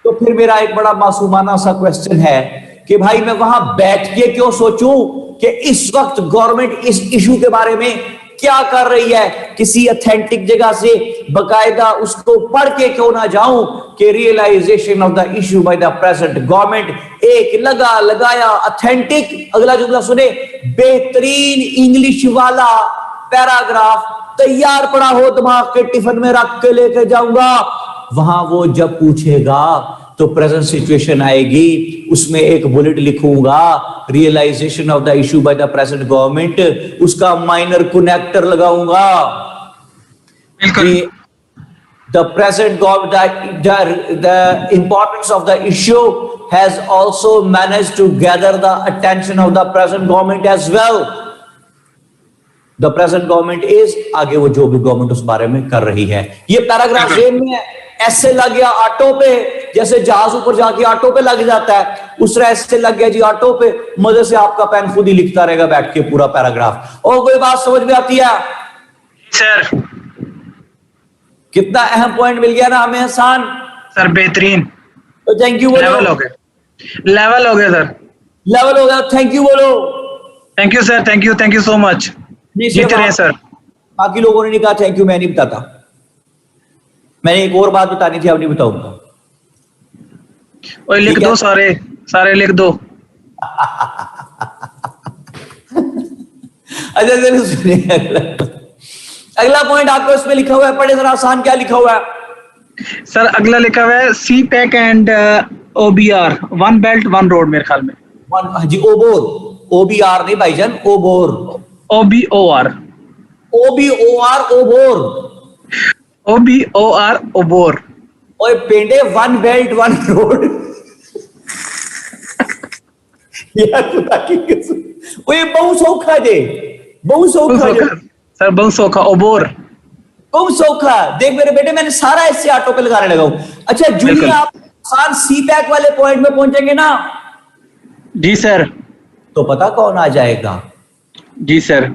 Speaker 1: तो फिर मेरा एक बड़ा मासूमाना सा क्वेश्चन है कि भाई मैं वहां बैठ के क्यों सोचूं कि इस वक्त गवर्नमेंट इस इशू के बारे में क्या कर रही है। किसी ऑथेंटिक जगह से बकायदा उसको पढ़ के क्यों ना जाऊं कि realisation of the issue by the present government, एक लगा लगाया ऑथेंटिक, अगला जुमला सुने, बेहतरीन इंग्लिश वाला पैराग्राफ तैयार पड़ा हो, दिमाग के टिफिन में रख के लेके जाऊंगा। वहां वो जब पूछेगा तो प्रेजेंट सिचुएशन आएगी, उसमें एक बुलेट लिखूंगा, realisation of the issue by the present government, उसका माइनर कनेक्टर लगाऊंगा। The present government, the importance of the issue has also managed to gather the attention of the present government as well. The present government is, आगे वो जो भी government उस बारे में कर रही है। ये पैराग्राफ जेन में है, ऐसे लग गया ऑटो पे, जैसे जहाज ऊपर जाके ऑटो पे लग जाता है, उस तरह ऐसे लग गया जी ऑटो पे, मजे से आपका पेन खुद ही लिखता रहेगा बैठ के पूरा पैराग्राफ। और कोई बात समझ में आती है
Speaker 5: सर?
Speaker 1: कितना अहम पॉइंट मिल गया ना हमें हसन?
Speaker 5: सर बेहतरीन।
Speaker 1: तो थैंक यू बोलो।
Speaker 5: लेवल हो गया, लेवल हो गया सर,
Speaker 1: लेवल हो गया। थैंक यू बोलो।
Speaker 5: Thank you sir, thank you so much. जीत रहे हैं सर।
Speaker 1: बाकी लोगों ने नहीं कहा थैंक यू, मैं नहीं बताता। मैंने एक और बात बतानी थी, अब नहीं बताऊंगा।
Speaker 5: और लिख दो, सारे सारे लिख दो।
Speaker 1: अच्छा चलो सुनिए, अगला पॉइंट आपको इसमें लिखा हुआ है, पढ़े जरा आसान, क्या लिखा हुआ है
Speaker 5: सर? अगला लिखा हुआ है CPEC and OBR, one belt one road, मेरे ख्याल में।
Speaker 1: जी ओबोर, OBR नहीं भाईजान, ओबोर,
Speaker 5: OBOR,
Speaker 1: ओबोर,
Speaker 5: OBOR, ओबोर।
Speaker 1: और पेंडे वन बेल्ट वन रोड। यार खुदा की कसम, वो ये बहुत सौखा दे, बहुत सौखा
Speaker 5: सर, बहुत सौखा, ओबोर,
Speaker 1: बहुत सौखा। देख मेरे बेटे, मैंने सारा इससे ऑटो पे लगाने लगा हूं। अच्छा जूनियर, आप आसान सी पैक वाले पॉइंट में पहुंचेंगे ना?
Speaker 5: जी सर।
Speaker 1: तो पता कौन आ जाएगा?
Speaker 5: जी सर।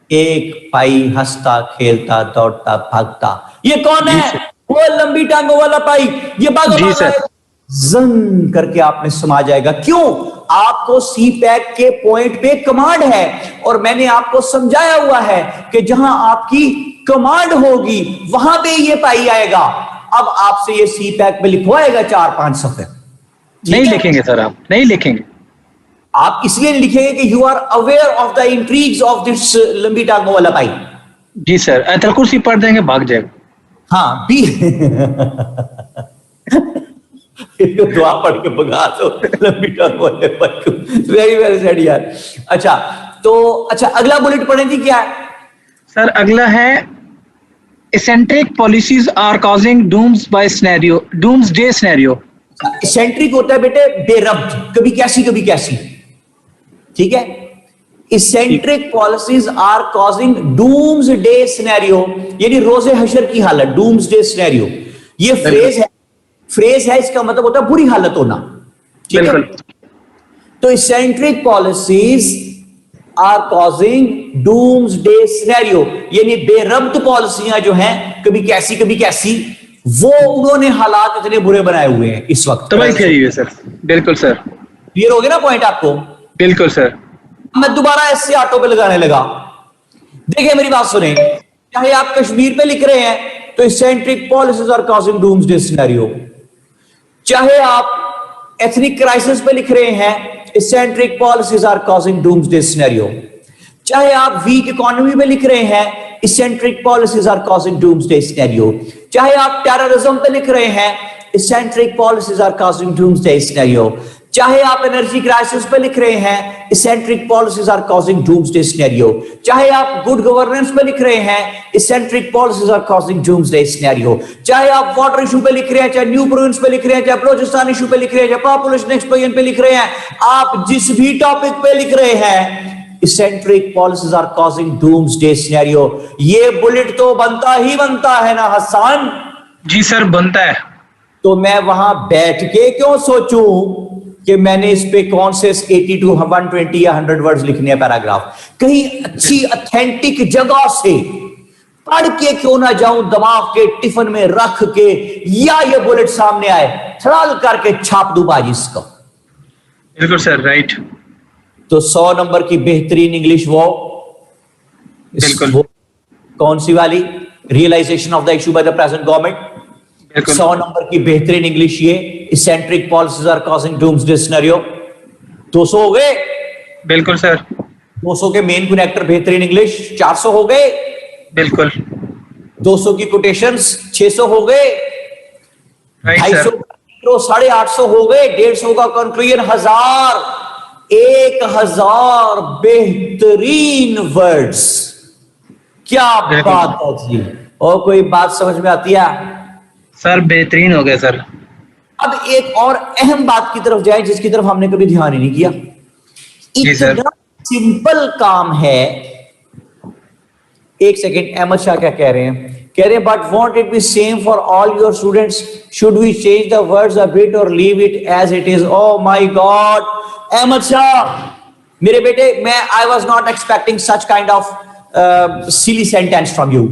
Speaker 1: एक पाई हंसता खेलता दौड़ता भागता। ये कौन है? वो लंबी टांगों वाला पाई। ये बात
Speaker 5: जी सर।
Speaker 1: जंग करके आप में समा जाएगा। क्यों? आपको सी पैक के पॉइंट पे कमांड है, और मैंने आपको समझाया हुआ है कि जहां आपकी कमांड होगी वहां पे ये पाई आएगा। अब आपसे ये सी पैक में लिखवाएगा 4-5 सफ़े।
Speaker 5: नहीं लिखेंगे सर, आप नहीं लिखेंगे।
Speaker 1: आप इसलिए लिखेंगे कि you are aware of the intrigues of this लंबी टांगों वाला पाई।
Speaker 5: जी सर। आयतल कुर्सी पढ़ देंगे, भाग जाएगा।
Speaker 1: हाँ भी दुआ पढ़ के भगा दो लंबी टांगों वाले पाई को। वेरी वेरी सैड यार। अच्छा तो अच्छा, अगला बुलेट पढ़ें जी, क्या है
Speaker 5: सर? अगला है eccentric policies are causing doomsday scenario.
Speaker 1: Eccentric होता है बेटे बेरब्त, कभी कैसी कभी कैसी, ठीक है। Eccentric policies are causing doomsday scenario, यानी रोजे हशर की हालत, डूम्सडे सिनेरियो। ये फ्रेज है, इसका मतलब होता है बुरी हालत होना, ठीक है। तो eccentric policies are causing doomsday scenario, यानी बेरब्त पॉलिसियां जो हैं, कभी कैसी कभी कैसी, वो उन्होंने हालात इतने बुरे बनाए हुए हैं इस वक्त।
Speaker 5: तो भाई कहिए सर। बिल्कुल सर।
Speaker 1: क्लियर हो गया ना पॉइंट आपको?
Speaker 5: बिल्कुल सर।
Speaker 1: मैं दोबारा इससे ऑटो पे लगाने लगा। देखिए मेरी बात सुने, चाहे आप कश्मीर पे लिख रहे हैं तो eccentric policies are causing doomsday scenario, चाहे आप एथनिक क्राइसिस पे लिख रहे हैं, eccentric policies are causing doomsday scenario, चाहे आप वीक इकोनॉमी पे लिख रहे हैं, eccentric policies are causing doomsday scenario, चाहे आप टेररिज्म पे लिख रहे हैं, eccentric policies are causing doomsday scenario, चाहे आप एनर्जी क्राइसिस पे लिख रहे हैं, eccentric policies are causing doomsday scenario. चाहे आप गुड गवर्नेंस पे लिख रहे हैं, eccentric policies are causing doomsday scenario. चाहे आप वाटर इशू पे लिख रहे हैं, चाहे न्यू प्रोविंस पे लिख रहे हैं, चाहे बलोचिस्तान इशू पे लिख रहे हैं, चाहे पॉपुलेशन एक्सप्लोजन पे लिख रहे हैं, आप जिस भी टॉपिक पे लिख रहे हैं, eccentric policies are causing doomsday scenario. ये बुलेट तो बनता ही बनता है ना हसन?
Speaker 5: जी सर, बनता है।
Speaker 1: तो मैं वहां बैठ के क्यों सोचूं कि मैंने इस पे कौन से 80 to 120 या 100 वर्ड्स लिखने हैं पैराग्राफ? कहीं अच्छी ऑथेंटिक जगह से पढ़ के क्यों ना जाऊं, दिमाग के टिफिन में रख के, या ये बुलेट सामने आए थड़ाल करके छाप दूं बाजी इसको।
Speaker 5: बिल्कुल सर, राइट।
Speaker 1: तो 100 नंबर की बेहतरीन इंग्लिश
Speaker 5: बिल्कुल।
Speaker 1: वो कौन सी वाली? Realization of the issue by the present government. 100 नंबर की बेहतरीन इंग्लिश ये, eccentric policies are causing doomsday scenario. 200 हो गए?
Speaker 5: बिल्कुल सर।
Speaker 1: 200 के मेन कनेक्टर बेहतरीन इंग्लिश 400 हो गए।
Speaker 5: बिल्कुल।
Speaker 1: 200 की कोटेशंस 600 हो गए।
Speaker 5: Right
Speaker 1: 250
Speaker 5: sir.
Speaker 1: का 850 हो गए। 150 का कंक्लूजन 1000 बेहतरीन वर्ड्स। क्या बात है जी। और कोई बात समझ में आती है
Speaker 5: सर? बेहतरीन हो गया सर।
Speaker 1: अब एक और अहम बात की तरफ जाए जिसकी तरफ हमने कभी ध्यान ही नहीं किया। इतना सिंपल काम है। एक सेकेंड, अहमद शाह क्या कह रहे हैं? कह रहे हैं but won't it be same for all your students? Should we change the words a bit और leave it as it is? Oh my god Ahmad Shah, मेरे बेटे, मैं I was not expecting such kind of silly sentence from you.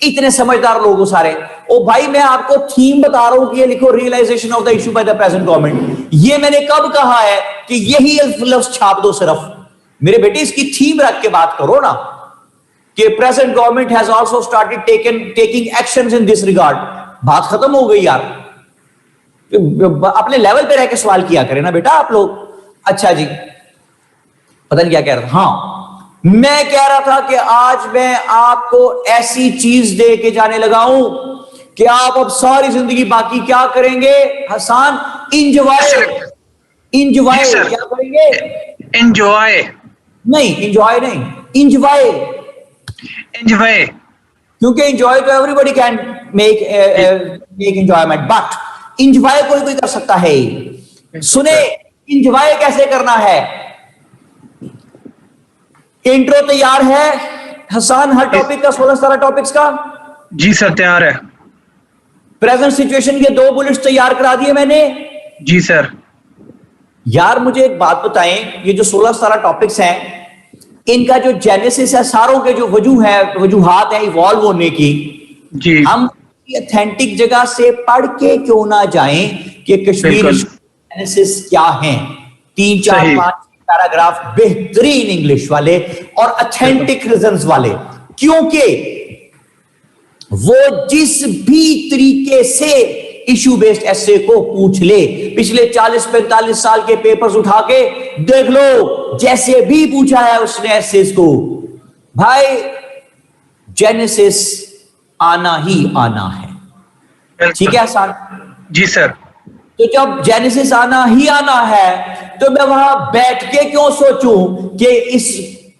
Speaker 1: इतने समझदार लोग हो सारे। ओ भाई, मैं आपको थीम बता रहा हूं कि ये लिखो, realization of the issue by the present government. ये मैंने कब कहा है कि यही लफ्ज छाप दो सिर्फ? मेरे बेटे, इसकी थीम रख के बात करो ना कि present government has also started taking actions in this regard. बात खत्म हो गई यार। अपने लेवल पे रह के सवाल किया करें ना बेटा आप लोग। अच्छा जी, पता नहीं क्या कह रहा था। हाँ, मैं कह रहा था कि आज मैं आपको ऐसी चीज दे के जाने लगा हूं कि आप अब सारी जिंदगी बाकी क्या करेंगे हसन? इंजॉय। इंजॉय क्या करेंगे?
Speaker 5: एंजॉय
Speaker 1: नहीं, इंजॉय नहीं, इंजॉय।
Speaker 5: एंजॉय,
Speaker 1: क्योंकि इंजॉय तो everybody can make enjoyment, but enjoy कोई कोई कर सकता है। सुने, इंजॉय कैसे करना है? इंट्रो तैयार है हसन? हर टॉपिक का 16-17 टॉपिक्स का।
Speaker 5: जी सर, तैयार है।
Speaker 1: प्रेजेंट सिचुएशन के 2 बुलेट्स तैयार करा दिए मैंने।
Speaker 5: जी सर।
Speaker 1: यार मुझे एक बात बताएं, ये जो 16-17 टॉपिक्स हैं, इनका जो जेनेसिस है, सारों के जो वजूहात है इवॉल्व होने की,
Speaker 5: जी,
Speaker 1: हम ऑथेंटिक जगह से पढ़ के क्यों ना जाएं कि कश्मीर जेनेसिस क्या है? 3, 4, 5 पैराग्राफ बेहतरीन इंग्लिश वाले और ऑथेंटिक रीजंस वाले, क्योंकि वो जिस भी तरीके से इशू बेस्ड एसे को पूछ ले, पिछले 40-45 साल के पेपर्स उठा के देख लो, जैसे भी पूछा है उसने एसेस को, भाई जेनेसिस आना ही आना है। ठीक है आसान? जी
Speaker 5: सर।
Speaker 1: तो जब जेनेसिस आना ही आना है तो मैं वहां बैठ के क्यों सोचूं कि इस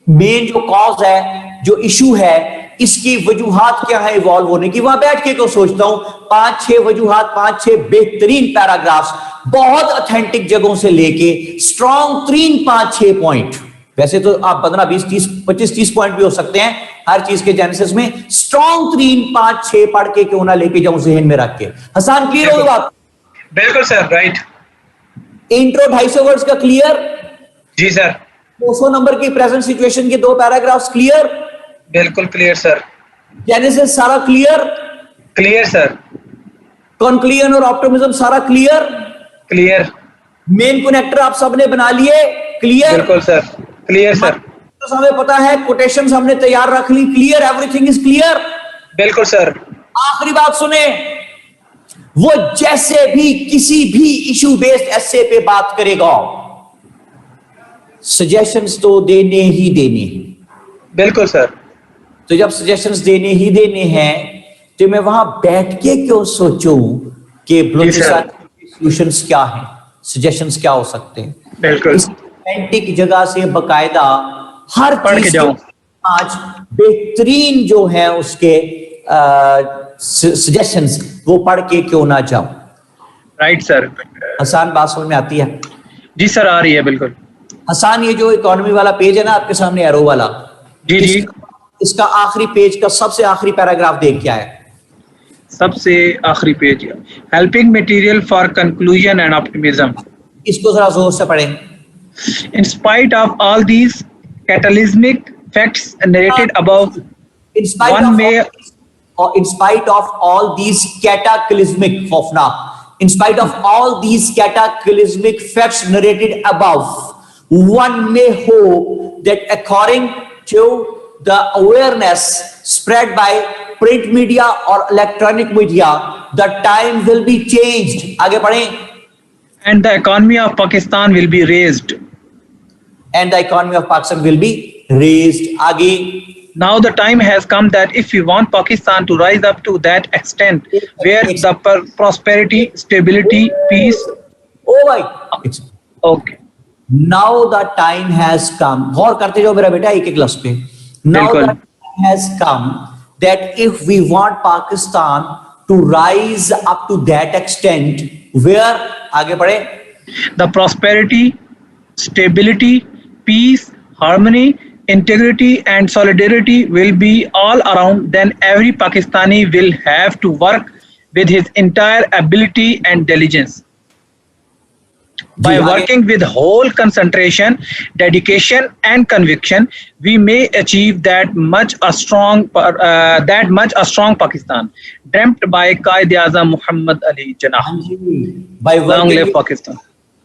Speaker 1: मेन जो कॉज है, जो इशू है, इसकी वजूहात क्या है इवॉल्व होने की? वहां बैठ के क्यों सोचता हूं? 5-6 वजूहात, 5-6 बेहतरीन पैराग्राफ्स, बहुत ऑथेंटिक जगहों से लेके स्ट्रॉन्ग 3-5-6 पॉइंट। वैसे तो आप 15, 20, 30, 25, 30 पॉइंट भी हो सकते हैं हर चीज के जेनेसिस में। स्ट्रॉन्ग 3-5-6 पढ़ के क्यों ना लेके जाऊं जहन में रख के। हसन, क्लियर होगी बात?
Speaker 5: बिल्कुल सर, राइट।
Speaker 1: इंट्रो 250 वर्ड्स का क्लियर?
Speaker 5: जी सर।
Speaker 1: 200 नंबर की प्रेजेंट सिचुएशन के 2 पैराग्राफ्स क्लियर?
Speaker 5: बिल्कुल क्लियर सर।
Speaker 1: जेनेसिस सारा क्लियर?
Speaker 5: Clear sir.
Speaker 1: कंक्लूजन और ऑप्टिमिज्म सारा क्लियर?
Speaker 5: क्लियर।
Speaker 1: मेन कनेक्टर आप सबने बना लिए? क्लियर?
Speaker 5: बिल्कुल सर, क्लियर सर।
Speaker 1: तो हमें पता है, कोटेशंस हमने तैयार रख ली, क्लियर? Everything is clear?
Speaker 5: बिल्कुल सर।
Speaker 1: आखिरी बात सुने, वो जैसे भी किसी भी इशू बेस्ड एसे पे बात करेगा, सजेशंस तो देने ही देने हैं।
Speaker 5: बिल्कुल सर।
Speaker 1: तो जब सजेशंस देने ही देने हैं तो मैं वहां बैठ के क्यों सोचूं कि बलूचिस्तान के सॉल्यूशंस क्या हैं? सजेशंस क्या हो सकते हैं।
Speaker 5: बिल्कुल।
Speaker 1: इस ऑथेंटिक जगह से बकायदा हर
Speaker 5: पढ़ के
Speaker 1: चीज
Speaker 5: जाओ।
Speaker 1: आज बेहतरीन जो है उसके सजेशंस वो पढ़ के क्यों ना जाऊं।
Speaker 5: Right sir.
Speaker 1: हसान, बात समझ में आती है?
Speaker 5: जी सर, आ रही है बिल्कुल।
Speaker 1: हसान, ये जो इकोनॉमी वाला पेज है ना आपके सामने एरो वाला,
Speaker 5: जी जी।
Speaker 1: इसका आखिरी पेज का सबसे आखिरी पैराग्राफ देख क्या है?
Speaker 5: सबसे आखिरी page, helping material for conclusion and optimism.
Speaker 1: इसको जरा जोर से पढ़ें।
Speaker 5: In spite of all these catalysmic facts narrated above,
Speaker 1: In spite
Speaker 5: one
Speaker 1: of
Speaker 5: may
Speaker 1: in spite of all these cataclysmic in spite of all these cataclysmic facts narrated above, one may hope that according to the awareness spread by print media or electronic media, the time will be changed. आगे पढ़ें।
Speaker 5: and the economy of Pakistan will be raised.
Speaker 1: And the economy of Pakistan will be raised. आगे।
Speaker 5: Now the time has come that if we want Pakistan to rise up to that extent, where the prosperity, stability, peace.
Speaker 1: Oh भाई,
Speaker 5: Okay.
Speaker 1: now the time has come. गौर करते जाओ मेरा बेटा एक एक लफ्ज पे। Now the
Speaker 5: बिल्कुल।
Speaker 1: time has come that if we want Pakistan to rise up to that extent, where आगे पढ़े।
Speaker 5: The prosperity, stability, peace, harmony, integrity and solidarity will be all around, then every Pakistani will have to work with his entire ability and diligence. By
Speaker 1: जी, आगे।
Speaker 5: working with whole concentration, dedication and conviction, we may achieve that much a strong Pakistan dreamt by Quaid-e-Azam Muhammad Ali Jinnah.
Speaker 1: By
Speaker 5: Long
Speaker 1: working
Speaker 5: live
Speaker 1: with,
Speaker 5: Pakistan.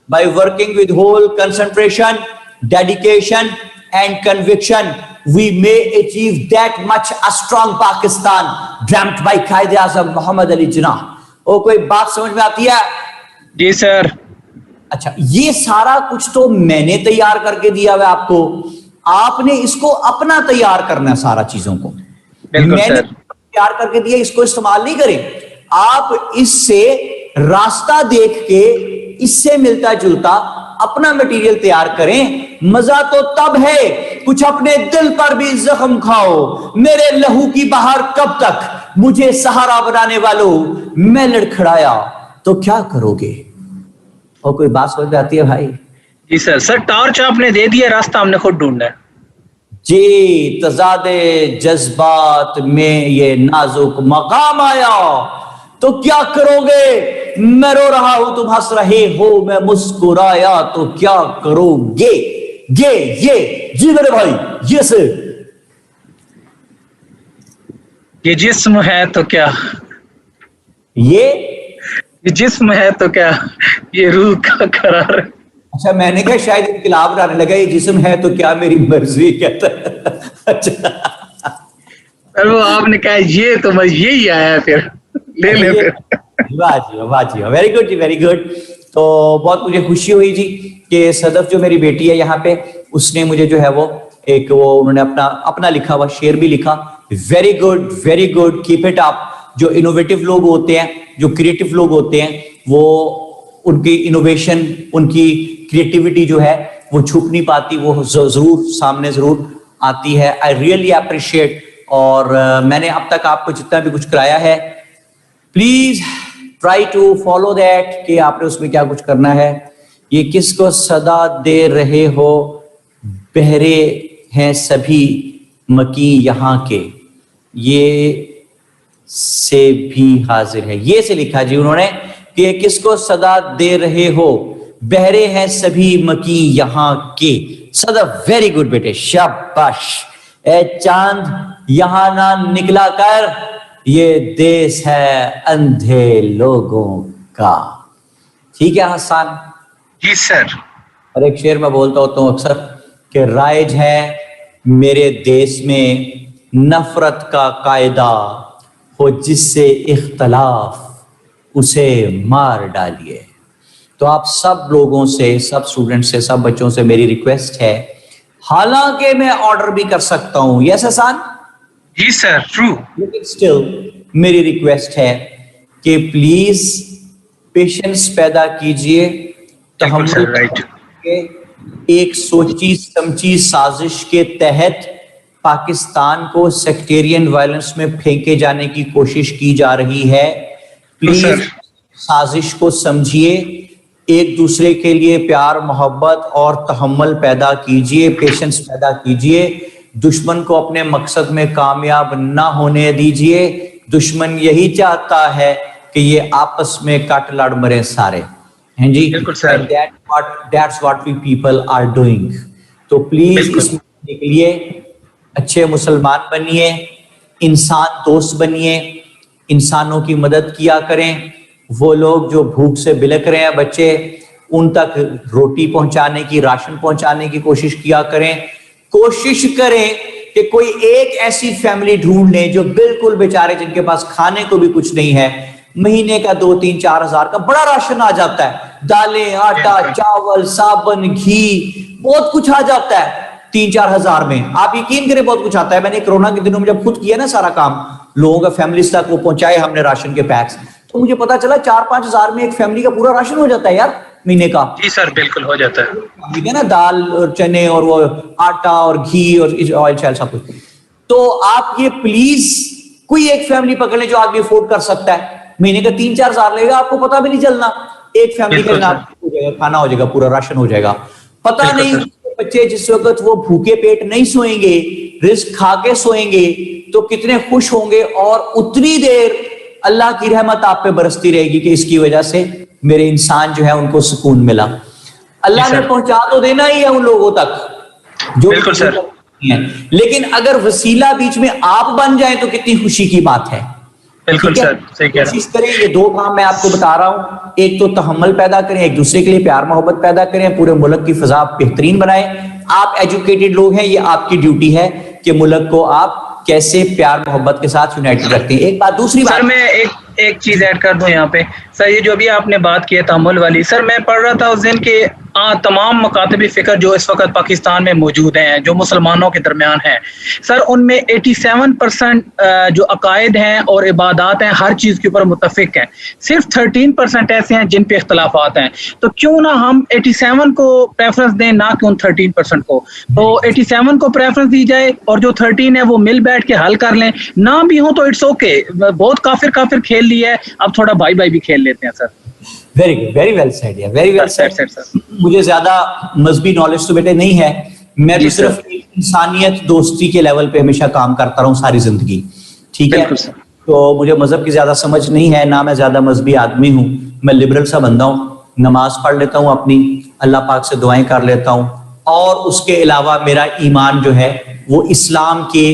Speaker 1: by working with whole concentration, dedication and conviction, we may achieve that much a strong Pakistan dreamt by Quaid-e-Azam Muhammad Ali Jinnah. ओ कोई बात समझ में आती है?
Speaker 5: जी sir.
Speaker 1: अच्छा, ये सारा कुछ तो मैंने तैयार करके दिया हुआ आपको, आपने इसको अपना तैयार करना है सारा चीजों को। मैंने
Speaker 5: सर।
Speaker 1: तैयार करके दिया, इसको इस्तेमाल नहीं करें आप। इससे रास्ता देख के इससे मिलता जुलता अपना मटेरियल तैयार करें। मजा तो तब है कुछ अपने दिल पर भी जख्म खाओ। मेरे लहू की बहार कब तक, मुझे सहारा बनाने वालों, मैं लड़खड़ाया तो क्या करोगे। और कोई बात समझ में आती है भाई?
Speaker 5: जी सर। सर टॉर्च आपने दे दिया, रास्ता हमने खुद ढूंढना है।
Speaker 1: जी, तजादे जज्बात में ये नाजुक मकाम आया तो क्या करोगे। मैं रो रहा हूं, तुम हंस रहे हो, मैं मुस्कुराया तो क्या करोगे। ये जी मेरे भाई, ये से
Speaker 5: ये जिस्म है तो क्या,
Speaker 1: ये
Speaker 5: जिस्म है तो क्या, ये रूह का करार।
Speaker 1: अच्छा, मैंने कहा शायद इनकलाब लाने लगा, ये जिस्म है तो क्या मेरी मर्जी कहता है। अच्छा,
Speaker 5: सर वो आपने कहा ये तो मैं यही आया फिर ले ले फिर।
Speaker 1: वाह जी वाह जी, वेरी गुड जी, वेरी गुड। तो बहुत मुझे खुशी हुई जी कि सदफ जो मेरी बेटी है यहाँ पे, उसने मुझे जो है वो उन्होंने अपना लिखा हुआ शेर भी लिखा। Very good, keep it up. जो इनोवेटिव लोग होते हैं, जो क्रिएटिव लोग होते हैं, वो उनकी इनोवेशन, उनकी क्रिएटिविटी जो है वो छुप नहीं पाती, वो जरूर सामने जरूर आती है। I really appreciate. और मैंने अब तक आपको जितना भी कुछ कराया है, please try to follow that कि आपने उसमें क्या कुछ करना है। ये किसको सदा दे रहे हो, बहरे हैं सभी मकी यहाँ के, ये से भी हाजिर है। ये से लिखा जी उन्होंने कि किसको सदा दे रहे हो, बहरे हैं सभी मकी यहाँ के। सदा वेरी गुड बेटे, शाबाश। ए चांद यहाँ ना निकला कर, ये देश है अंधे लोगों का। ठीक है हसन?
Speaker 5: जी सर।
Speaker 1: और एक शेर मैं बोलता होता हूँ अक्सर कि राइज है मेरे देश में नफरत का कायदा, हो जिससे इख्तलाफ उसे मार डालिए। तो आप सब लोगों से, सब स्टूडेंट से, सब बच्चों से मेरी रिक्वेस्ट है, हालांकि मैं ऑर्डर भी कर सकता हूं, यस हसन?
Speaker 5: जी सर, ट्रू।
Speaker 1: लेकिन स्टिल मेरी रिक्वेस्ट है कि प्लीज पेशेंस पैदा कीजिए,
Speaker 5: बिल्कुल सर, राइट।
Speaker 1: एक सोची समझी साजिश के तहत पाकिस्तान को सेक्टेरियन वायलेंस में फेंके जाने की कोशिश की जा रही है। प्लीज साजिश को समझिए, एक दूसरे के लिए प्यार मोहब्बत और तहम्मुल पैदा कीजिए, पेशेंस पैदा कीजिए। दुश्मन को अपने मकसद में कामयाब ना होने दीजिए। दुश्मन यही चाहता है कि ये आपस में कट लड़ मरे सारे, हैं जी।
Speaker 5: बिल्कुल sir.
Speaker 1: That's what we people are doing। तो प्लीज इसमें निकलिए, अच्छे मुसलमान बनिए, इंसान दोस्त बनिए, इंसानों की मदद किया करें। वो लोग जो भूख से बिलक रहे हैं बच्चे, उन तक रोटी पहुंचाने की, राशन पहुंचाने की कोशिश किया करें। कोशिश करें कि कोई एक ऐसी फैमिली ढूंढ लें जो बिल्कुल बेचारे, जिनके पास खाने को भी कुछ नहीं है, महीने का 2-3-4 हजार का बड़ा राशन आ जाता है, दालें, आटा, चावल, साबुन, घी, बहुत कुछ आ जाता है 3-4 हजार में। आप यकीन करें बहुत कुछ आता है। मैंने कोरोना के दिनों में जब खुद किया ना सारा काम, लोगों का फैमिलीज तक वो पहुंचाए हमने राशन के पैक्स, तो मुझे पता चला 4-5 हजार में एक फैमिली का पूरा राशन हो जाता है यार, महीने का।
Speaker 5: जी सर, बिल्कुल हो जाता है।
Speaker 1: ठीक है ना, दाल और चने और वो आटा और घी और ऑयल शैल सब कुछ। तो आप ये प्लीज कोई एक फैमिली पकड़ ले जो आदमी अफोर्ड कर सकता है, महीने का 3-4 हजार लगेगा, आपको पता भी नहीं चलना, एक फैमिली का नाम हो जाएगा, खाना हो जाएगा, पूरा राशन हो जाएगा। पता नहीं बच्चे जिस वक्त वो भूखे पेट नहीं सोएंगे, रिस्क खा के सोएंगे, तो कितने खुश होंगे, और उतनी देर अल्लाह की रहमत आप पे बरसती रहेगी कि इसकी वजह से मेरे इंसान जो है उनको सुकून मिला। अल्लाह ने पहुंचा तो देना ही है उन लोगों तक जो
Speaker 5: बिल्कुल सर
Speaker 1: है, लेकिन अगर वसीला बीच में आप बन जाए तो कितनी खुशी की बात है।
Speaker 5: बिल्कुल सर, सही कह रहे हैं।
Speaker 1: कोशिश करें, ये 2 काम मैं आपको बता रहा हूं, एक तो तहम्मुल पैदा करें, एक दूसरे के लिए प्यार मोहब्बत पैदा करें, पूरे मुल्क की फिजा बेहतरीन बनाएं। आप एजुकेटेड लोग हैं, ये आपकी ड्यूटी है कि मुल्क को आप कैसे प्यार मोहब्बत के साथ यूनाइटेड रखते हैं। एक बात, दूसरी बात
Speaker 5: सर मैं एक चीज ऐड कर दूं यहाँ पे सर, ये जो भी आपने बात की है तहम्मुल वाली, सर मैं पढ़ रहा था उस दिन के तमाम मकातबी फिक्र जो इस वक्त पाकिस्तान में मौजूद हैं, जो मुसलमानों के दरमियान हैं सर, उनमें 87% जो अकायद हैं और इबादत हैं हर चीज़ के ऊपर मुतफिक हैं। सिर्फ 13% ऐसे हैं जिन पे इख्तलाफात हैं। तो क्यों ना हम 87 को प्रेफरेंस दें, ना कि उन 13% को। तो 87 को प्रेफरेंस दी जाए और जो 13 है वो मिल बैठ के हल कर लें, ना भी हो तो इट्स ओके। बहुत काफिर खेल लिया है, अब थोड़ा भाई भाई भी खेल लेते हैं sir.
Speaker 1: Very good, very well said, very well said. मुझे ज्यादा मजहबी नॉलेज तो बेटे नहीं है, मैं तो सिर्फ इंसानियत दोस्ती के लेवल पे हमेशा काम करता रहा हूँ सारी जिंदगी, ठीक है। तो मुझे मजहब की ज्यादा समझ नहीं है, ना मैं ज्यादा मजहबी आदमी हूँ, मैं लिबरल सा बंदा हूँ। नमाज पढ़ लेता हूँ अपनी, अल्लाह पाक से दुआएं कर लेता हूँ, और उसके अलावा मेरा ईमान जो है वो इस्लाम के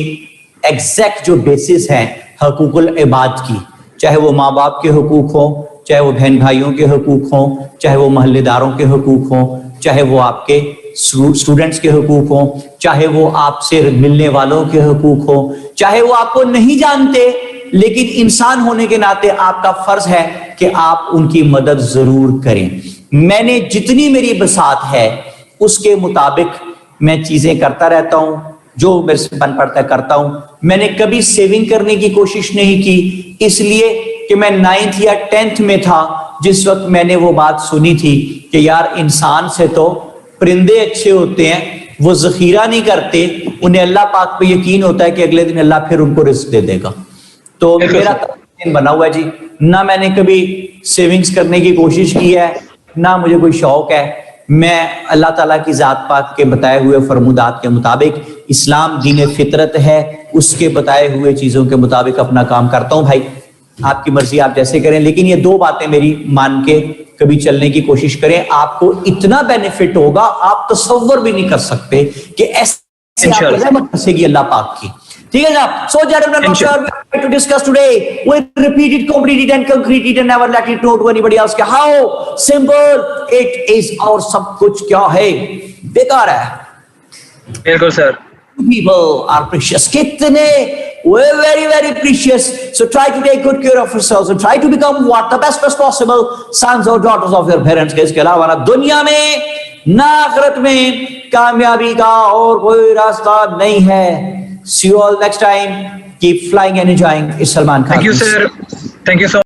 Speaker 1: एग्जैक्ट जो बेसिस हैं हकूकुल इबाद की, चाहे वो माँ बाप के हुकूक हों, चाहे वो बहन भाइयों के हुकूक हों, चाहे वो मोहल्लेदारों के हुकूक हों, चाहे वो आपके स्टूडेंट्स के हुकूक हों, चाहे वो आपसे मिलने वालों के हुकूक हों, चाहे वो आपको नहीं जानते, लेकिन इंसान होने के नाते आपका फर्ज है कि आप उनकी मदद जरूर करें। मैंने जितनी मेरी बसात है उसके मुताबिक मैं चीजें करता रहता हूं, जो मेरे से बन पड़ता है करता हूं। मैंने कभी सेविंग करने की कोशिश नहीं की, इसलिए कि मैं 9th या 10th में था जिस वक्त मैंने वो बात सुनी थी कि यार इंसान से तो परिंदे अच्छे होते हैं, वो जखीरा नहीं करते, उन्हें अल्लाह पाक पे यकीन होता है कि अगले दिन अल्लाह फिर उनको रिस्क दे देगा। तो मेरा बना हुआ है जी, ना मैंने कभी सेविंग्स करने की कोशिश की है, ना मुझे कोई शौक है। मैं अल्लाह ताला की जात पाक के बताए हुए फरमुदात के मुताबिक, इस्लाम दीन फितरत है, उसके बताए हुए चीजों के मुताबिक अपना काम करता हूं। भाई आपकी मर्जी, आप जैसे करें, लेकिन ये 2 बातें मेरी मान के कभी चलने की कोशिश करें, आपको इतना बेनिफिट होगा आप तसव्वुर भी नहीं कर सकते कि ऐसे आपको रहमत बरसेगी अल्लाह पाक की। ठीक है जनाब। So gentlemen, what we are going to discuss today, we repeat it, complete it and concrete it and never let it know to anybody else कि how simple it is, और सब कुछ क्या है बेकार है।
Speaker 5: बिल्कुल सर।
Speaker 1: People are precious, कितने we're very very precious, so try to take good care of yourselves and try to become what the best possible sons or daughters of your parents। के इसके अलावा ना दुनिया में ना आखिरत में कामयाबी का और कोई रास्ता नहीं है। See you all next time. Keep flying and enjoying. It's Salman Khan.
Speaker 5: Thank you, sir. Thank you so much.